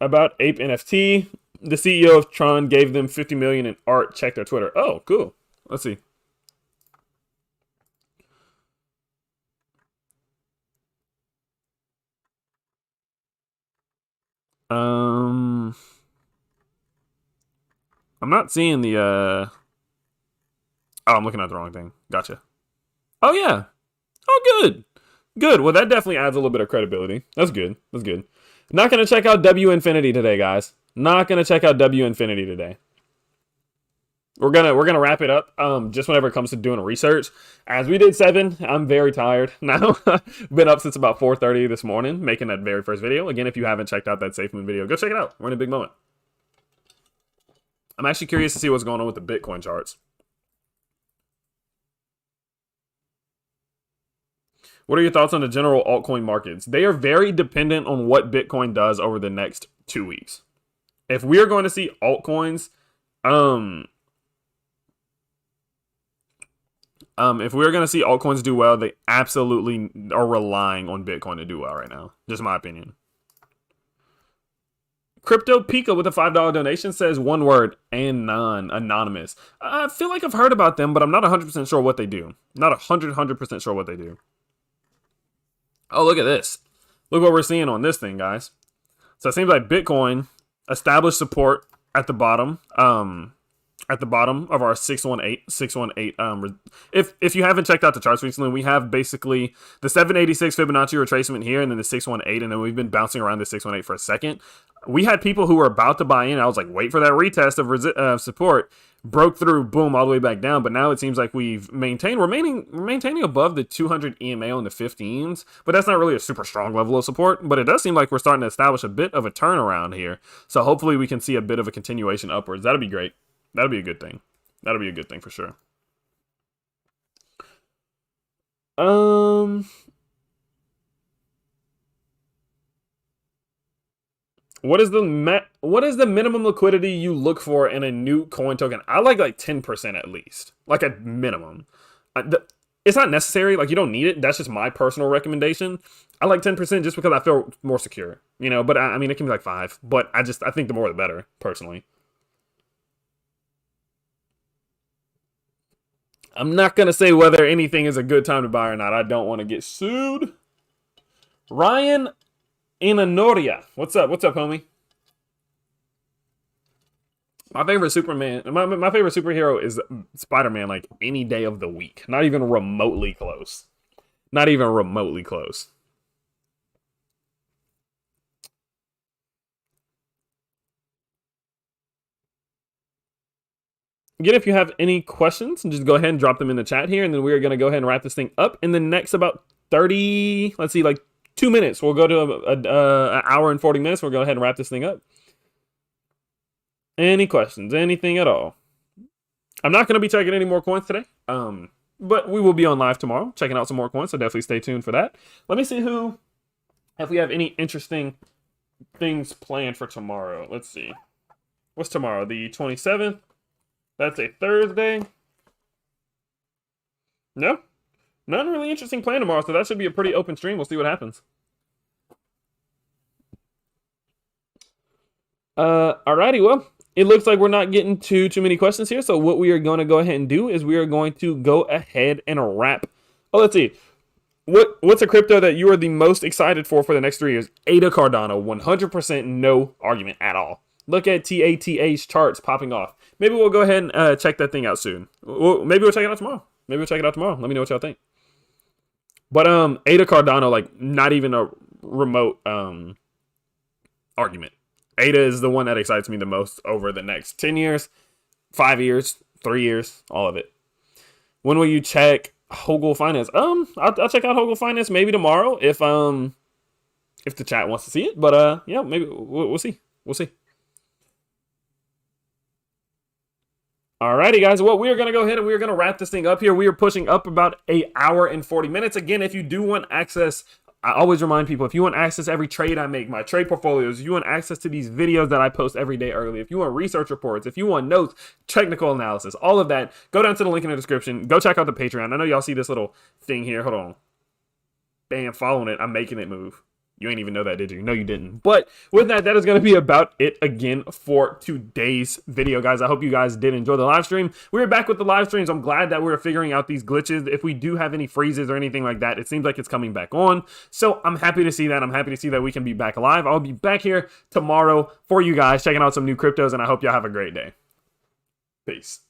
About ApeNFT, the CEO of Tron gave them 50 million in art. Check their Twitter. Oh, cool. Let's see. Um, I'm not seeing the. Oh, I'm looking at the wrong thing. Gotcha. Oh yeah. Oh, good. Good. Well, that definitely adds a little bit of credibility. That's good. That's good. Not gonna check out W Infinity today, guys. Not gonna check out W Infinity today. We're gonna wrap it up. Just whenever it comes to doing research, as we did 7. I'm very tired now. Been up since about 4:30 this morning, making that very first video. Again, if you haven't checked out that Safemoon video, go check it out. We're in a big moment. I'm actually curious to see what's going on with the Bitcoin charts. What are your thoughts on the general altcoin markets? They are very dependent on what Bitcoin does over the next 2 weeks. If we are going to see altcoins, if we're going to see altcoins do well, they absolutely are relying on Bitcoin to do well right now. Just my opinion. Crypto Pika with a $5 donation says one word, anonymous. I feel like I've heard about them, but I'm not 100% sure what they do. Not 100% sure what they do. Oh, look at this. Look what we're seeing on this thing, guys. So it seems like Bitcoin established support at the bottom. At the bottom of our 618. If you haven't checked out the charts recently, we have basically the 786 Fibonacci retracement here, and then the 618, and then we've been bouncing around the 618 for a second. We had people who were about to buy in. I was like, wait for that retest of support. Broke through, boom, all the way back down. But now it seems like we're maintaining above the 200 EMA on the 15s. But that's not really a super strong level of support. But it does seem like we're starting to establish a bit of a turnaround here. So hopefully we can see a bit of a continuation upwards. That'll be great. That'll be a good thing. That'll be a good thing for sure. What is the minimum liquidity you look for in a new coin token? I like 10% at least, like a minimum. It's not necessary, like you don't need it. That's just my personal recommendation. I like 10% just because I feel more secure, But I mean, it can be like 5, but I think the more the better, personally. I'm not gonna say whether anything is a good time to buy or not. I don't want to get sued. Ryan Inanoria. What's up? What's up, homie? My favorite Superman, my favorite superhero is Spider-Man, like any day of the week. Not even remotely close. Not even remotely close. Again, if you have any questions, just go ahead and drop them in the chat here, and then we are going to go ahead and wrap this thing up in the next about 30, let's see, like 2 minutes. We'll go to an hour and 40 minutes. We'll go ahead and wrap this thing up. Any questions? Anything at all? I'm not going to be checking any more coins today, but we will be on live tomorrow, checking out some more coins, so definitely stay tuned for that. Let me see if we have any interesting things planned for tomorrow. Let's see. What's tomorrow? The 27th? That's a Thursday. No? Nothing really interesting planned tomorrow, so that should be a pretty open stream. We'll see what happens. Alrighty, well, it looks like we're not getting too many questions here, so what we are going to go ahead and do is we are going to go ahead and wrap. Oh, let's see. What's a crypto that you are the most excited for the next 3 years? ADA Cardano, 100% no argument at all. Look at TATH charts popping off. Maybe we'll go ahead and check that thing out soon. Maybe we'll check it out tomorrow. Let me know what y'all think. But ADA Cardano, like not even a remote argument. ADA is the one that excites me the most over the next 10 years, 5 years, 3 years, all of it. When will you check Hogel Finance? I'll check out Hogel Finance maybe tomorrow if if the chat wants to see it. But yeah, maybe we'll see. We'll see. Alrighty, guys. Well, we are going to go ahead and we are going to wrap this thing up here. We are pushing up about an hour and 40 minutes. Again, if you do want access, I always remind people, if you want access to every trade I make, my trade portfolios, if you want access to these videos that I post every day early, if you want research reports, if you want notes, technical analysis, all of that, go down to the link in the description. Go check out the Patreon. I know y'all see this little thing here. Hold on. Bam, following it. I'm making it move. You ain't even know that, did you? No, you didn't. But with that, that is going to be about it again for today's video, guys. I hope you guys did enjoy the live stream. We're back with the live streams. I'm glad that we're figuring out these glitches. If we do have any freezes or anything like that, it seems like it's coming back on. So I'm happy to see that. I'm happy to see that we can be back alive. I'll be back here tomorrow for you guys, checking out some new cryptos, and I hope y'all have a great day. Peace.